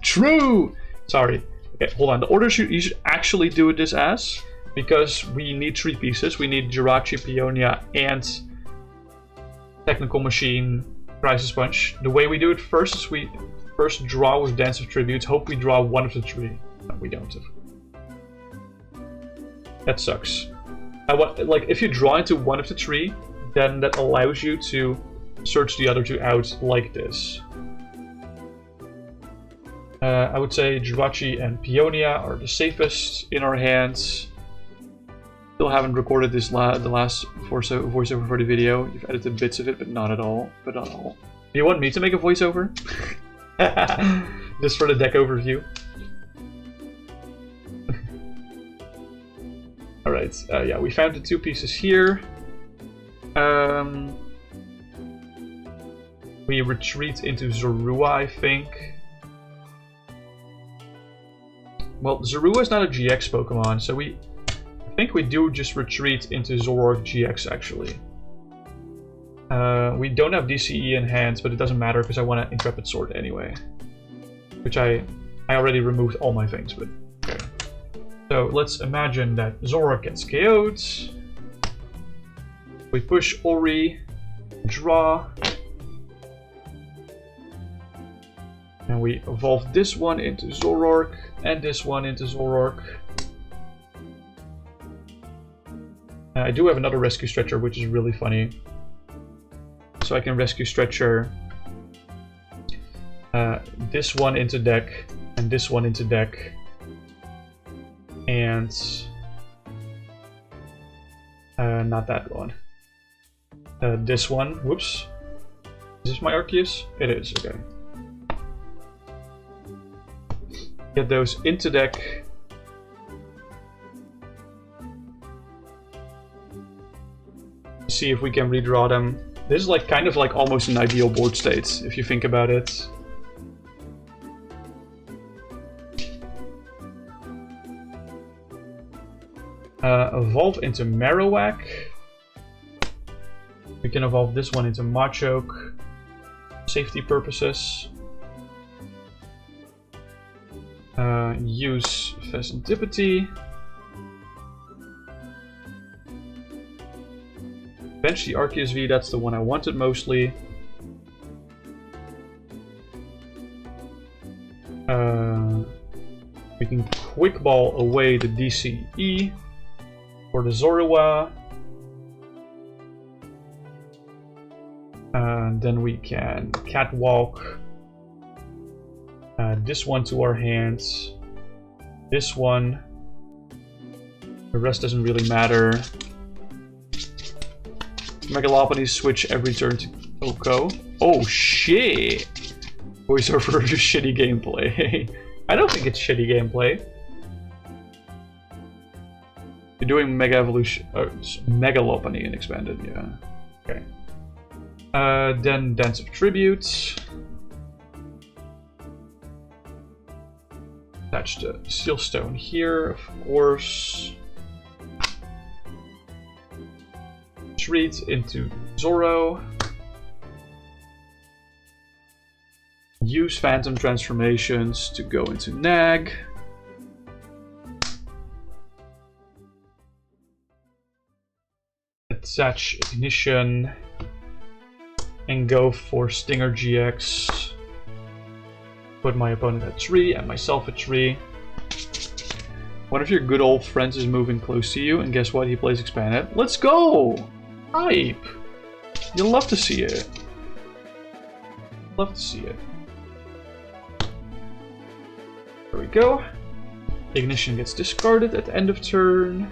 True! Sorry. Okay, hold on. The order you should actually do this as, because we need 3 pieces. We need Jirachi, Peonia, and Technical Machine, Crisis Punch. The way we do it first is we first draw with Dance of Tributes, hope we draw one of the 3. No, we don't. That sucks. Like, if you draw into one of the 3, then that allows you to search the other 2 out like this. I would say Jirachi and Peonia are the safest in our hands. Still haven't recorded this the last voiceover for the video. You've edited bits of it, but not at all. Do you want me to make a voiceover? Just for the deck overview. Alright, yeah, we found the 2 pieces here. We retreat into Zorua, I think. Well, Zorua is not a GX Pokemon, so I think we do just retreat into Zoroark GX, actually. We don't have DCE in hand, but it doesn't matter because I want an Intrepid Sword anyway. Which I already removed all my things, but okay. So let's imagine that Zoroark gets KO'd. We push Ori, draw. And we evolve this one into Zoroark, and this one into Zoroark. I do have another Rescue Stretcher, which is really funny. So I can Rescue Stretcher this one into deck, and this one into deck. And not that one. This one, whoops. Is this my Arceus? It is, okay. Get those into deck. See if we can redraw them. This is like kind of like almost an ideal board state, if you think about it. Evolve into Marowak. We can evolve this one into Machoke. Safety purposes. Use Pheasantipity. Bench the Arceus V, that's the one I wanted mostly. We can quick ball away the DCE for the Zorua. And then we can catwalk this one to our hands. This one. The rest doesn't really matter. Megalopony switch every turn to Oko. Oh shit! Voiceover is shitty gameplay. I don't think it's shitty gameplay. You're doing Mega Evolution, Megalopony in Expanded, yeah. Okay. Then Dance of Tribute. Attach the Steel Stone here, of course. Retreat into Zoro. Use Phantom Transformations to go into Nag. Attach Ignition. And go for Stinger GX. Put my opponent at 3 and myself at 3. One of your good old friends is moving close to you, and guess what? He plays Expanded. Let's go! Hype! You'll love to see it. Love to see it. There we go. Ignition gets discarded at the end of turn.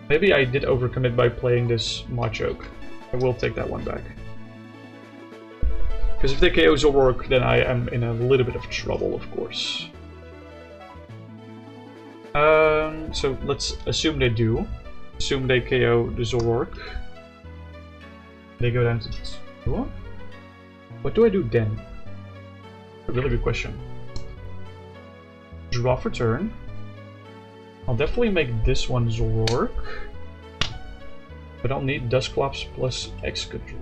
Maybe I did overcommit by playing this Machoke. I will take that one back. Because if they KO ZOROARK, then I am in a little bit of trouble, of course. So let's assume they do. Assume they KO the ZOROARK. They go down to 2. What do I do then? A really good question. Draw for turn. I'll definitely make this one ZOROARK. But I'll need Dusclops plus Excadrill.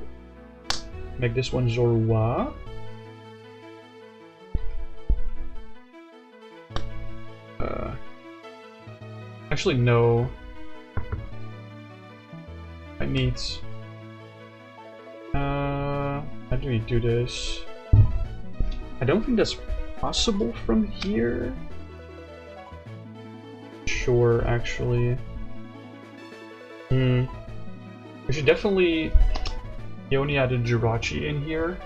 Make this one Zorua. Actually, no. I need... how do we do this? I don't think that's possible from here. Sure, actually. We should definitely Yoni add a Jirachi in here.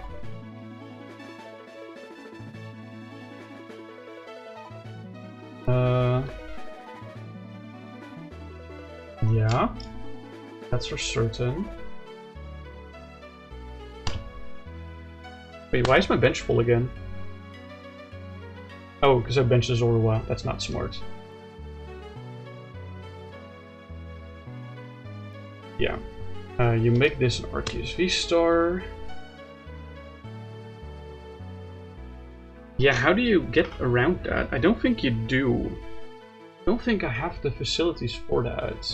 Yeah, that's for certain. Wait, why is my bench full again? Oh, because I benched the Zorua. That's not smart. Yeah. You make this an Arceus V-Star. Yeah, how do you get around that? I don't think you do. I don't think I have the facilities for that.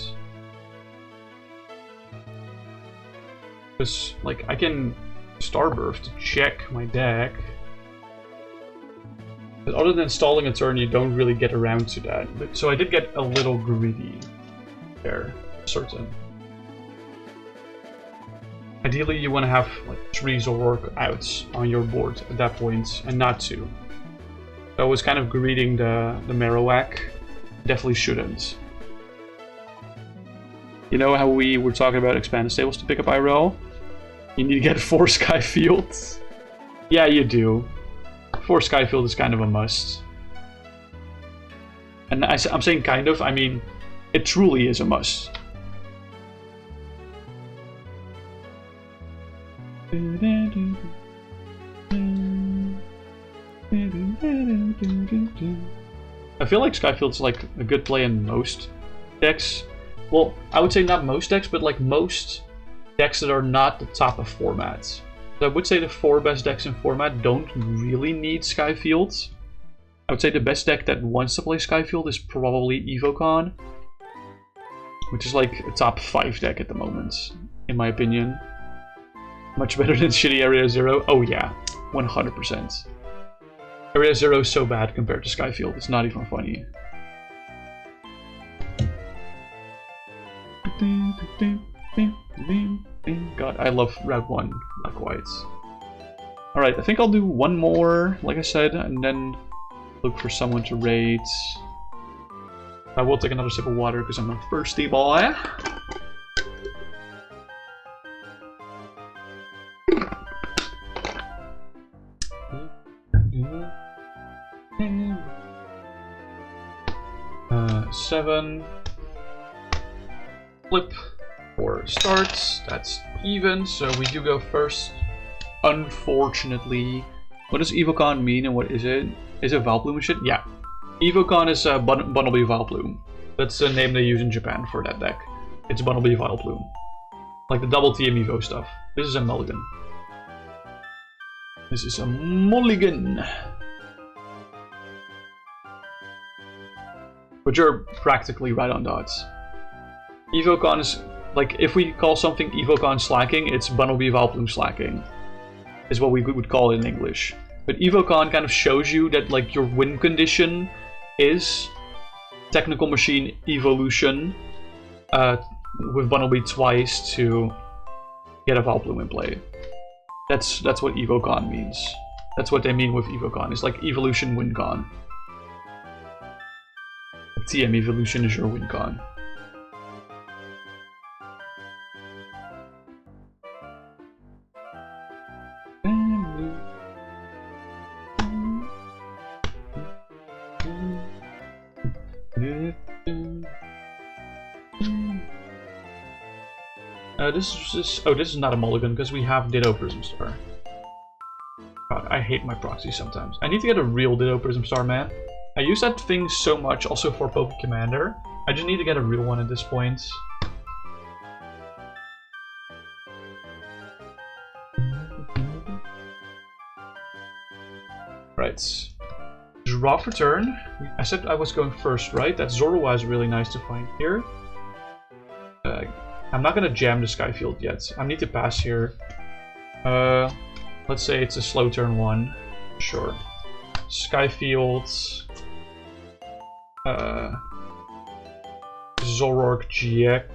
Because, like, I can Starbirth to check my deck. But other than stalling a turn, you don't really get around to that. But, so I did get a little greedy there, certain. Ideally, you want to have like 3 ZOROARK outs on your board at that point, and not 2. So I was kind of greeting the Marowak. Definitely shouldn't. You know how we were talking about expanded stables to pick up IRL? You need to get 4 Skyfields. Yeah, you do. 4 Skyfield is kind of a must. And I'm saying kind of, I mean, it truly is a must. I feel like Skyfield's like a good play in most decks. Well, I would say not most decks, but like most decks that are not the top of formats. So I would say the 4 best decks in format don't really need Skyfields. I would say the best deck that wants to play Skyfield is probably Evocon, which is like a top 5 deck at the moment, in my opinion. Much better than shitty Area Zero. Oh yeah, 100%. Area Zero is so bad compared to Skyfield, it's not even funny. God, I love Route 1, Black Whites. Alright, I think I'll do one more, like I said, and then Look for someone to raid. I will take another sip of water because I'm a thirsty boy. Seven. Flip. 4 starts. That's even, so we do go first. Unfortunately. What does Evocon mean and what is it? Is it Valplume and shit? Yeah. Evocon is Bunnelby Valplume. That's the name they use in Japan for that deck. It's Bunnelby Valplume. Like the double TM Evo stuff. This is a mulligan. This is a mulligan. But you're practically right on dots. Evocon is, like, if we call something Evocon slacking, it's Bunnelby Valplume slacking. Is what we would call it in English. But Evocon kind of shows you that, like, your win condition is Technical Machine Evolution with Bunnelby twice to get a Valplume in play. That's what Evocon means. That's what they mean with Evocon. It's like Evolution WinCon. TM Evolution is your WinCon. This is not a mulligan because we have Ditto Prism Star. God, I hate my proxy sometimes. I need to get a real Ditto Prism Star, man. I use that thing so much also for Poké Commander. I just need to get a real one at this point. Right. Draw for turn. I said I was going first, right? That ZOROARK is really nice to find here. I'm not gonna jam the Skyfield yet. I need to pass here. Let's say it's a slow turn 1. Sure. Skyfield. ZOROARK GX.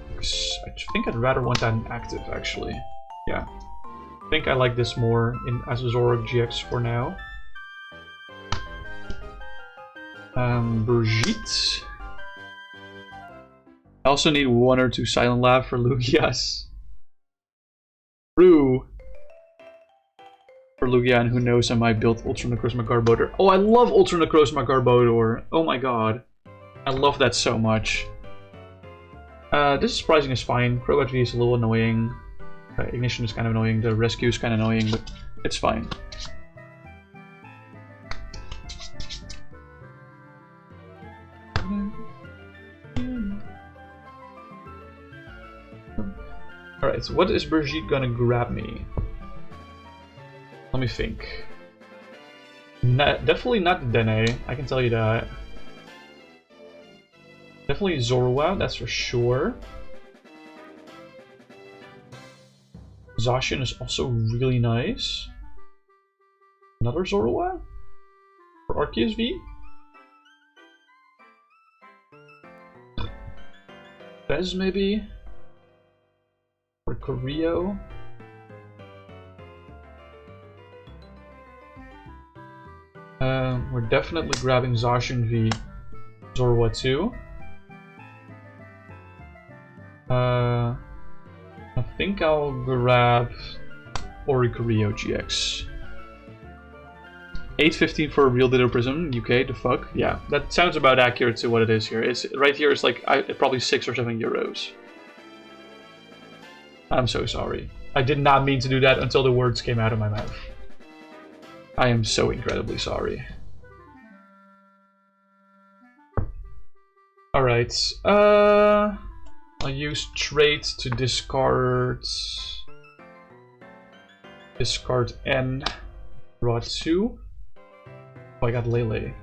I think I'd rather want that in active, actually. Yeah. I think I like this more as a ZOROARK GX for now. Brigitte. I also need 1 or 2 Silent Lab for Lugias. Rue. For Lugia, and who knows, I might build Ultra Necrozma Garbodor. Oh, I love Ultra Necrozma Garbodor. Oh my god. I love that so much. This Surprising is fine. Crobat V is a little annoying. Ignition is kind of annoying. The Rescue is kind of annoying, but it's fine. Alright, so what is Brigitte gonna grab me? Let me think. Definitely not Dene, I can tell you that. Definitely ZOROARK, that's for sure. Zacian is also really nice. Another ZOROARK? For Arceus V? Bez maybe? For Coreo? We're definitely grabbing Zacian V ZOROARK too. I think I'll grab Oricorio GX. 8.15 for a real Ditto Prism, UK, the fuck? Yeah, that sounds about accurate to what it is here. It's right here, it's like probably 6 or 7 euros. I'm so sorry. I did not mean to do that until the words came out of my mouth. I am so incredibly sorry. Alright, I'll use Trade to discard N, draw 2. Oh, I got Lele.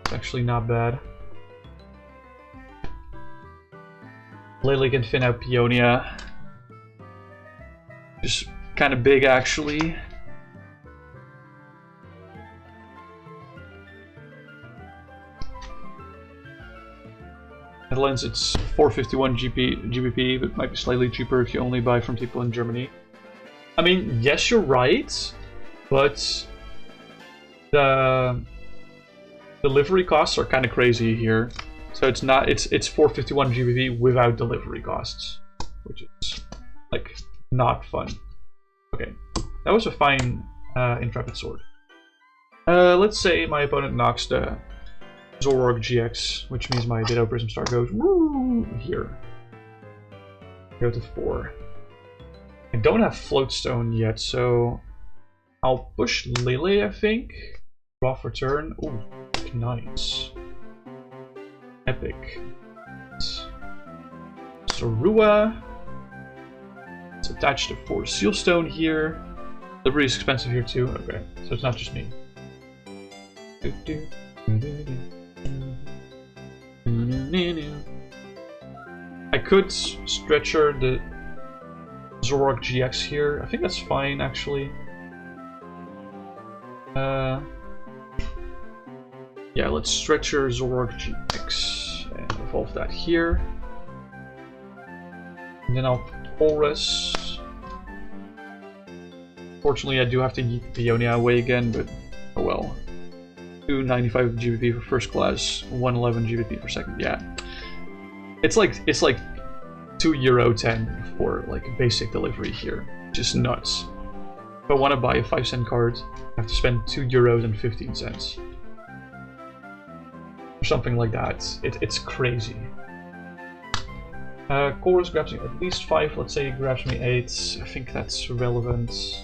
It's actually not bad. Lele can fin out Peonia. Just kind of big, actually. Netherlands, it's 451 GBP, but might be slightly cheaper if you only buy from people in Germany. I mean, yes, you're right, but the Delivery costs are kind of crazy here. So it's 451 GBP without delivery costs, which is like not fun. Okay, that was a fine Intrepid Sword. Let's say my opponent knocks the ZOROARK GX, which means my Ditto Prism Star goes woo here. Go to 4. I don't have Floatstone yet, so I'll push Lele, I think. Draw for turn. Ooh, nice. Epic. Sarua. Let's attach the 4 Sealstone here. Liberty is expensive here too. Okay, so it's not just me. I could stretcher the ZOROARK GX here. I think that's fine, actually. Yeah, let's stretcher ZOROARK GX and evolve that here. And then I'll Taurus. Fortunately, I do have to yeet Peonia away again, but oh well. 295 GBP for first class, 111 GBP for second. Yeah, it's like €2.10 for like basic delivery here, just nuts. If I want to buy a 5-cent card, I have to spend €2.15 or something like that. It's crazy. Chorus grabs me at least 5. Let's say it grabs me 8. I think that's relevant.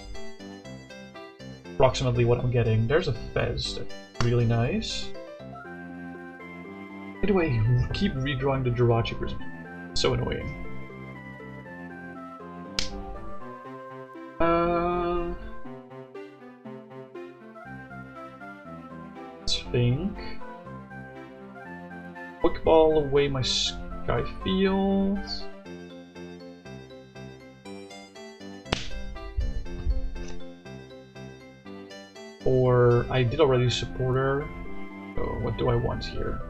Approximately what I'm getting. There's a Fez. That's really nice. By the way, keep redrawing the Jirachi Prism. So annoying. Let's think. Quick ball away my Sky Field. Or I did already Supporter. So what do I want here?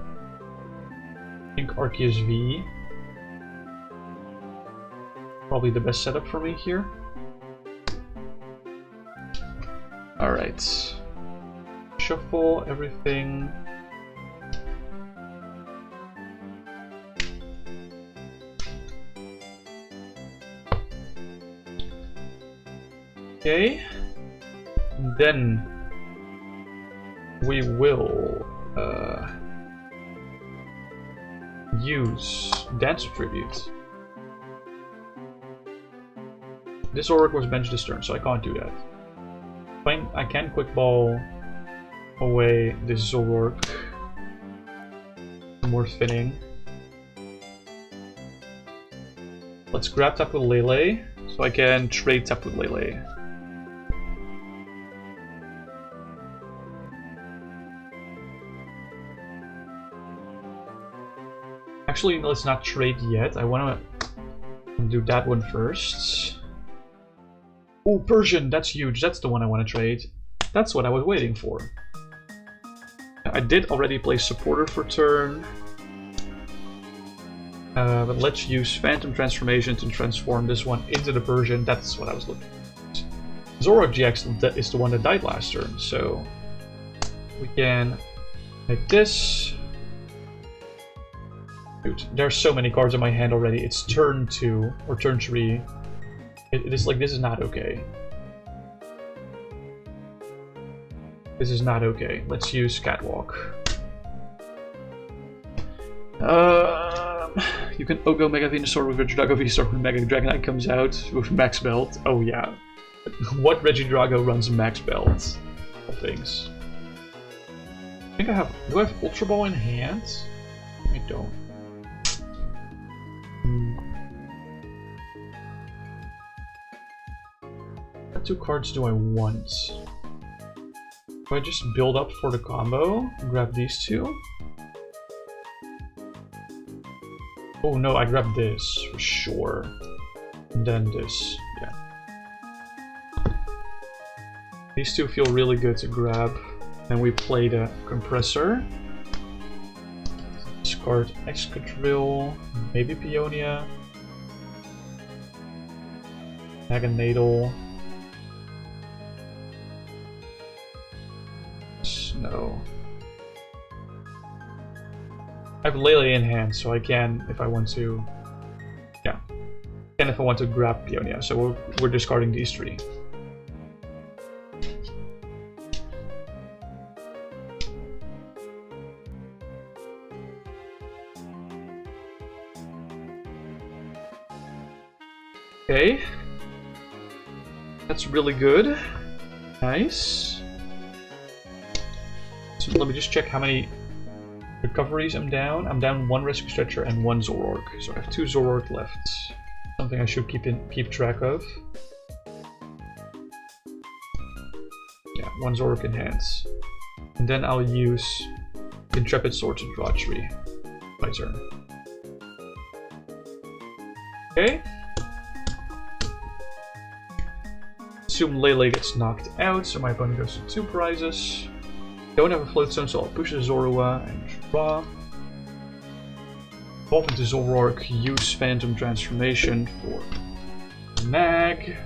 I think Arceus V. Probably the best setup for me here. Alright. Shuffle everything. Okay. Then we will use Dancer Tribute. This Auric was benched this turn, so I can't do that. Fine, I can quick ball away this ZOROARK. More thinning. Let's grab Tapu Lele, so I can trade Tapu Lele. Actually, let's not trade yet. I want to do that one first. Oh, Persian, that's huge. That's the one I want to trade. That's what I was waiting for. I did already play Supporter for turn. But let's use Phantom Transformation to transform this one into the Persian. That's what I was looking for. ZOROARK GX is the one that died last turn, so we can make this. Dude, there's so many cards in my hand already. It's turn 2 or turn 3. It is like, this is not okay. This is not okay. Let's use Catwalk. You can Ogo Mega Venusaur with Regidrago Venusaur when Mega Dragonite comes out with Max Belt. Oh yeah. What Regidrago runs Max Belt? Of things. I think I have. Do I have Ultra Ball in hand? I don't. What 2 cards do I want? Do I just build up for the combo? Grab these 2? Oh no, I grab this for sure. And then this, yeah. These 2 feel really good to grab. Then we play the Compressor. Discard Excadrill, maybe Peonia. Naganadel. No. I have Lele in hand, so I can if I want to. Yeah, and if I want to grab Peonia, so we're discarding these 3. Okay, that's really good. Nice. So let me just check how many recoveries I'm down. I'm down 1 rescue stretcher and 1 ZOROARK, so I have 2 ZOROARK left. Something I should keep track of. Yeah, 1 ZOROARK in hands, and then I'll use Intrepid Sword to draw 3 my turn. Okay. Assume Lele gets knocked out, so my opponent goes to 2 prizes. Don't have a float zone, so I'll push the Zorua and draw. Evolve into ZOROARK, use Phantom Transformation for Nag.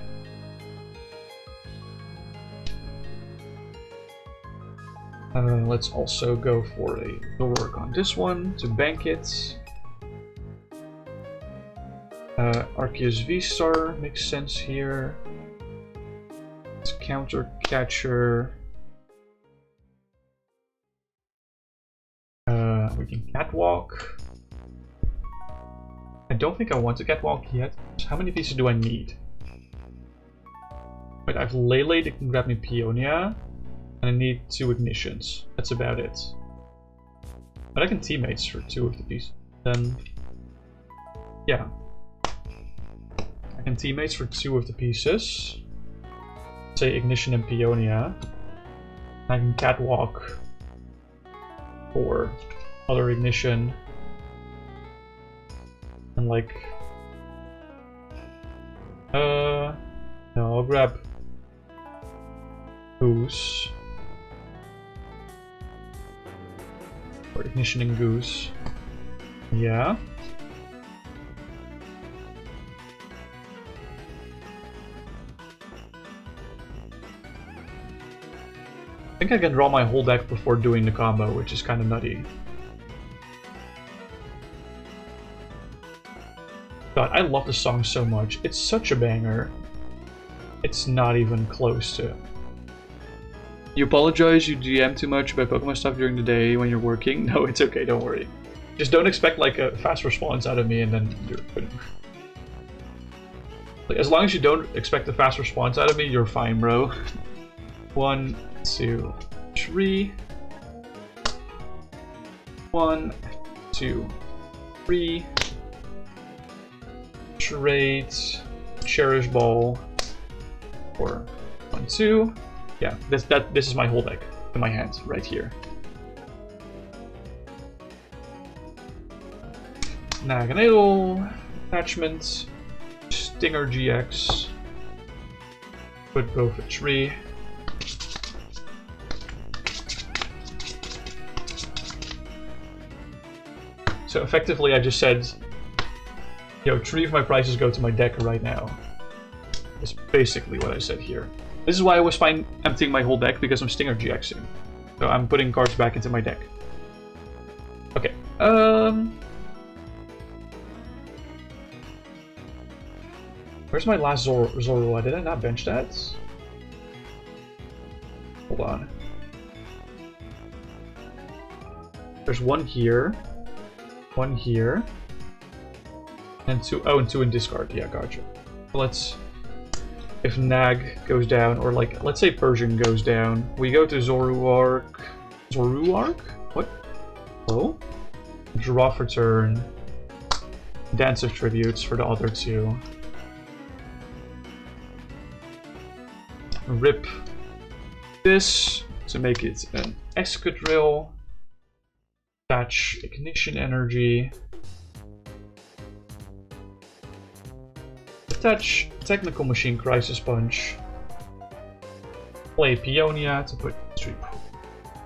Let's also go for a ZOROARK on this one to bank it. Arceus V-Star makes sense here. Let's counter Catcher. We can Catwalk. I don't think I want to Catwalk yet. How many pieces do I need? Wait, I have Lele that can grab me Peonia, and I need 2 Ignitions. That's about it. But I can teammates for 2 of the pieces. Then, yeah. I can teammates for 2 of the pieces. Say Ignition and Peonia. I can Catwalk for other Ignition. And like... no, I'll grab Goose. Or Ignition and Goose. Yeah. I think I can draw my whole deck before doing the combo, which is kind of nutty. God, I love the song so much. It's such a banger. It's not even close to... You apologize, you GM too much about Pokemon stuff during the day when you're working? No, it's okay, don't worry. Just don't expect like a fast response out of me and then you're... Like, as long as you don't expect a fast response out of me, you're fine, bro. 1, 2, 3. 1, 2, 3. Trade, Cherish Ball, or 1, 2. Yeah, this is my whole deck in my hands right here. Naganadel, attachment, Stinger GX. Put both at 3. So effectively I just said, yo, 3 of my prizes go to my deck right now. That's basically what I said here. This is why I was fine emptying my whole deck, because I'm Stinger GXing. So I'm putting cards back into my deck. Okay, where's my last Zorua? Did I not bench that? Hold on. There's 1 here. 1 here. And 2, oh, and 2 in discard. Yeah, gotcha. Let's, if Nag goes down, or like, let's say Persian goes down, we go to ZOROARK. ZOROARK? What? Oh? Draw for turn. Dance of Tributes for the other 2. Rip this to make it an Excadrill. Attach Ignition Energy. Attach Technical Machine Crisis Punch. Play Peonia to put 3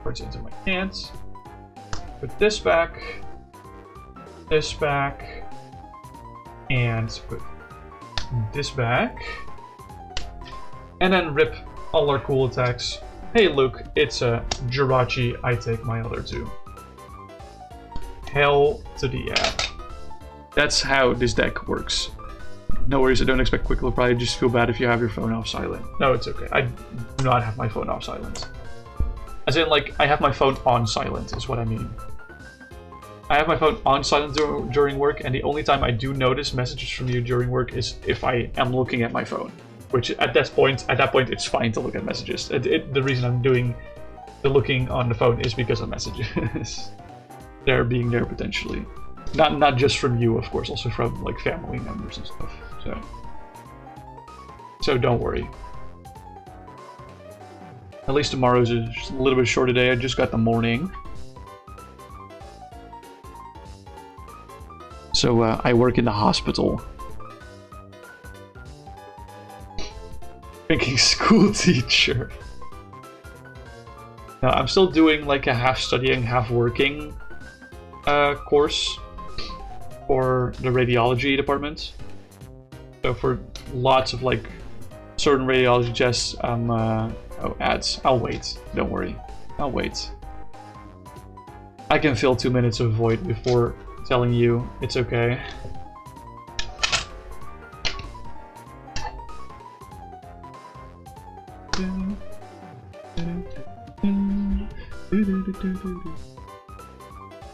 cards into my hands. Put this back, and put this back. And then rip all our cool attacks. Hey, look, it's a Jirachi. I take my other 2. hell to the yeah. That's how this deck works. No worries, I don't expect quick reply. I just feel bad if you have your phone off silent. No, it's okay. I do not have my phone off silent. As in, like, I have my phone on silent, is what I mean. I have my phone on silent during work, and the only time I do notice messages from you during work is if I am looking at my phone. Which, at that point, it's fine to look at messages. The reason I'm doing the looking on the phone is because of messages. They're being there potentially. Not just from you, of course, also from like family members and stuff. So don't worry. At least tomorrow's a little bit shorter day. I just got the morning. So I work in the hospital. Thinking school teacher. Now I'm still doing like a half studying, half working course for the radiology department. So for lots of like certain radiology tests, oh, ads. I'll wait. Don't worry. I'll wait. I can fill 2 minutes of void before telling you it's okay.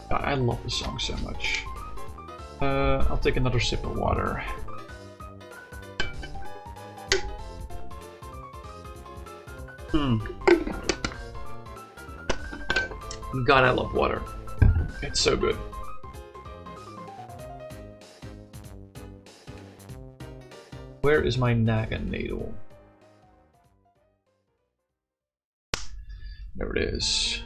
God, I love this song so much. I'll take another sip of water. God, I love water. It's so good. Where is my Naga needle? There it is.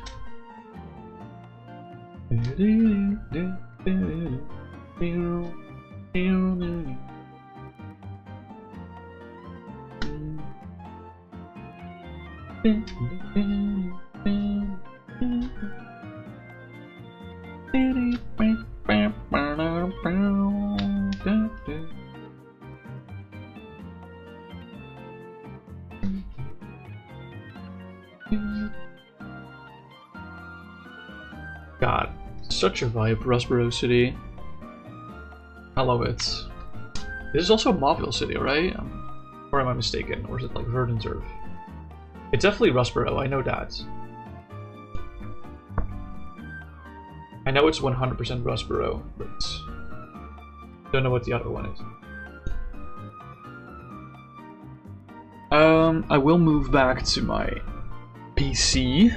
God, such a vibe, Rustboro City. I love it. This is also Mauville City, right? Or am I mistaken? Or is it like Verdanturf? It's definitely Rustboro, I know that. I know it's 100% Rustboro, but don't know what the other one is. I will move back to my PC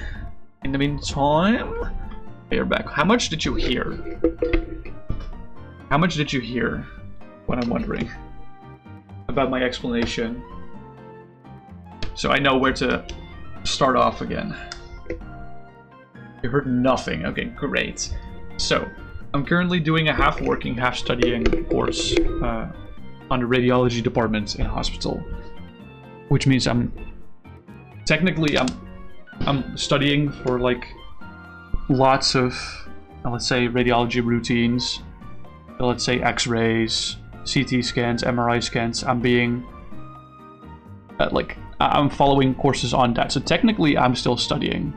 in the meantime. You're back. How much did you hear? How much did you hear? What I'm wondering about my explanation. So I know where to start off again. You heard nothing. Okay, great. So I'm currently doing a half working, half studying course on the radiology department in a hospital, which means I'm studying for like lots of, let's say, radiology routines, let's say x-rays, CT scans, MRI scans. I'm being I'm following courses on that. So technically I'm still studying,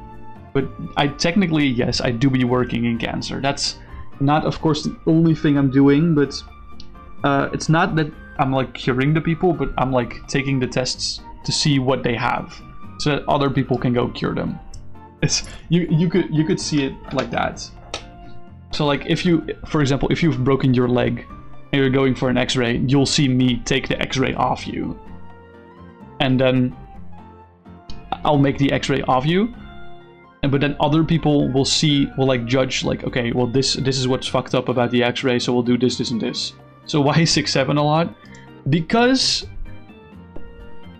but yes, I do be working in cancer. That's not, of course, the only thing I'm doing, but it's not that I'm like curing the people, but I'm like taking the tests to see what they have so that other people can go cure them. It's you could see it like that. So like if you, for example, if you've broken your leg and you're going for an x-ray, you'll see me take the x-ray off you. And then I'll make the x-ray off you. But then other people will like judge like, okay, well this is what's fucked up about the x-ray, so we'll do this, this, and this. So why 6-7 a lot? Because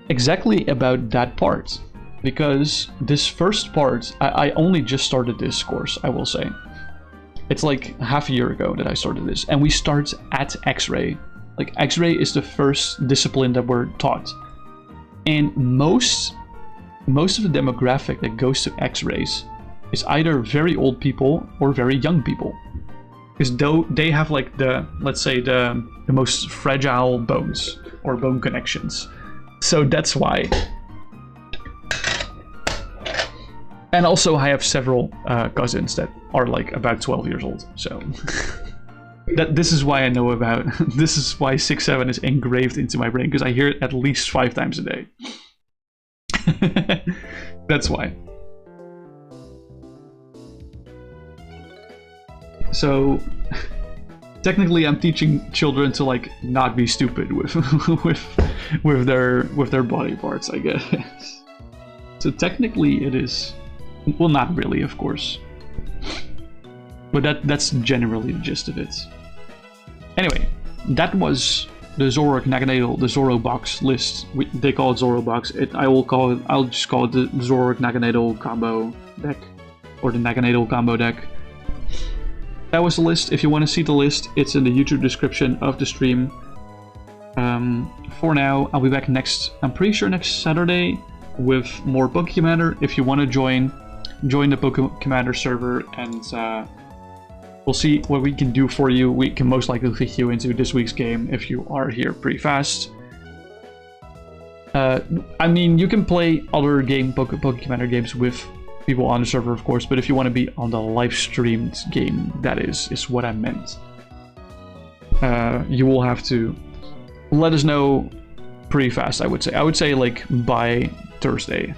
exactly about that part. Because this first part, I only just started this course, I will say. It's like half a year ago that I started this, and we start at X-ray. Like, X-ray is the first discipline that we're taught. And most of the demographic that goes to X-rays is either very old people or very young people. Because they have like the, let's say, the most fragile bones or bone connections. So that's why. And also I have several cousins that are like about 12 years old, so this is why I know about, this is why 6-7 is engraved into my brain, because I hear it at least 5 times a day. That's why. So technically I'm teaching children to like not be stupid with with their body parts, I guess. So technically it is, well, not really, of course, but that's generally the gist of it. Anyway, that was the ZOROARK Naganadel, the Zoro box list. They call it Zoro box. I'll just call it the ZOROARK Naganadel combo deck, or the Naganadel combo deck. That was the list. If you want to see the list, it's in the YouTube description of the stream. For now, I'll be back I'm pretty sure next Saturday, with more Pokémon. If you want to join the Pokémon server, and we'll see what we can do for you. We can most likely fit you into this week's game if you are here pretty fast. I mean, you can play other Pokémon games with people on the server, of course, but if you want to be on the live streamed game, that is what I meant. You will have to let us know pretty fast, I would say. I would say like by Thursday.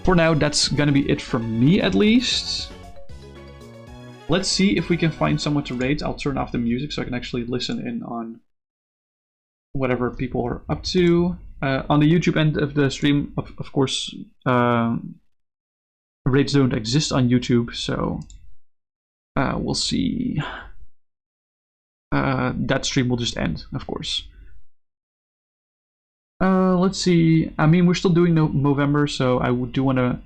For now, that's gonna be it from me, at least. Let's see if we can find someone to raid. I'll turn off the music so I can actually listen in on whatever people are up to. On the YouTube end of the stream, of course, raids don't exist on YouTube, so we'll see. That stream will just end, of course. Let's see. I mean, we're still doing no Movember, so I do want to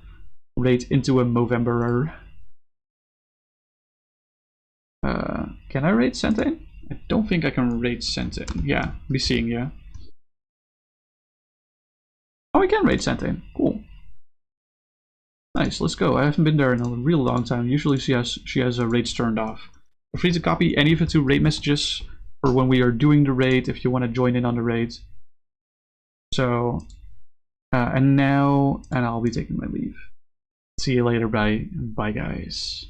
raid into a Movemberer. Can I raid Centane? I don't think I can raid Centane. Yeah, be seeing, yeah. Oh, we can raid Centane. Cool. Nice, let's go. I haven't been there in a real long time. Usually she has raids turned off. Feel free to copy any of the 2 raid messages for when we are doing the raid, if you want to join in on the raid. So, and I'll be taking my leave. See you later. Bye guys.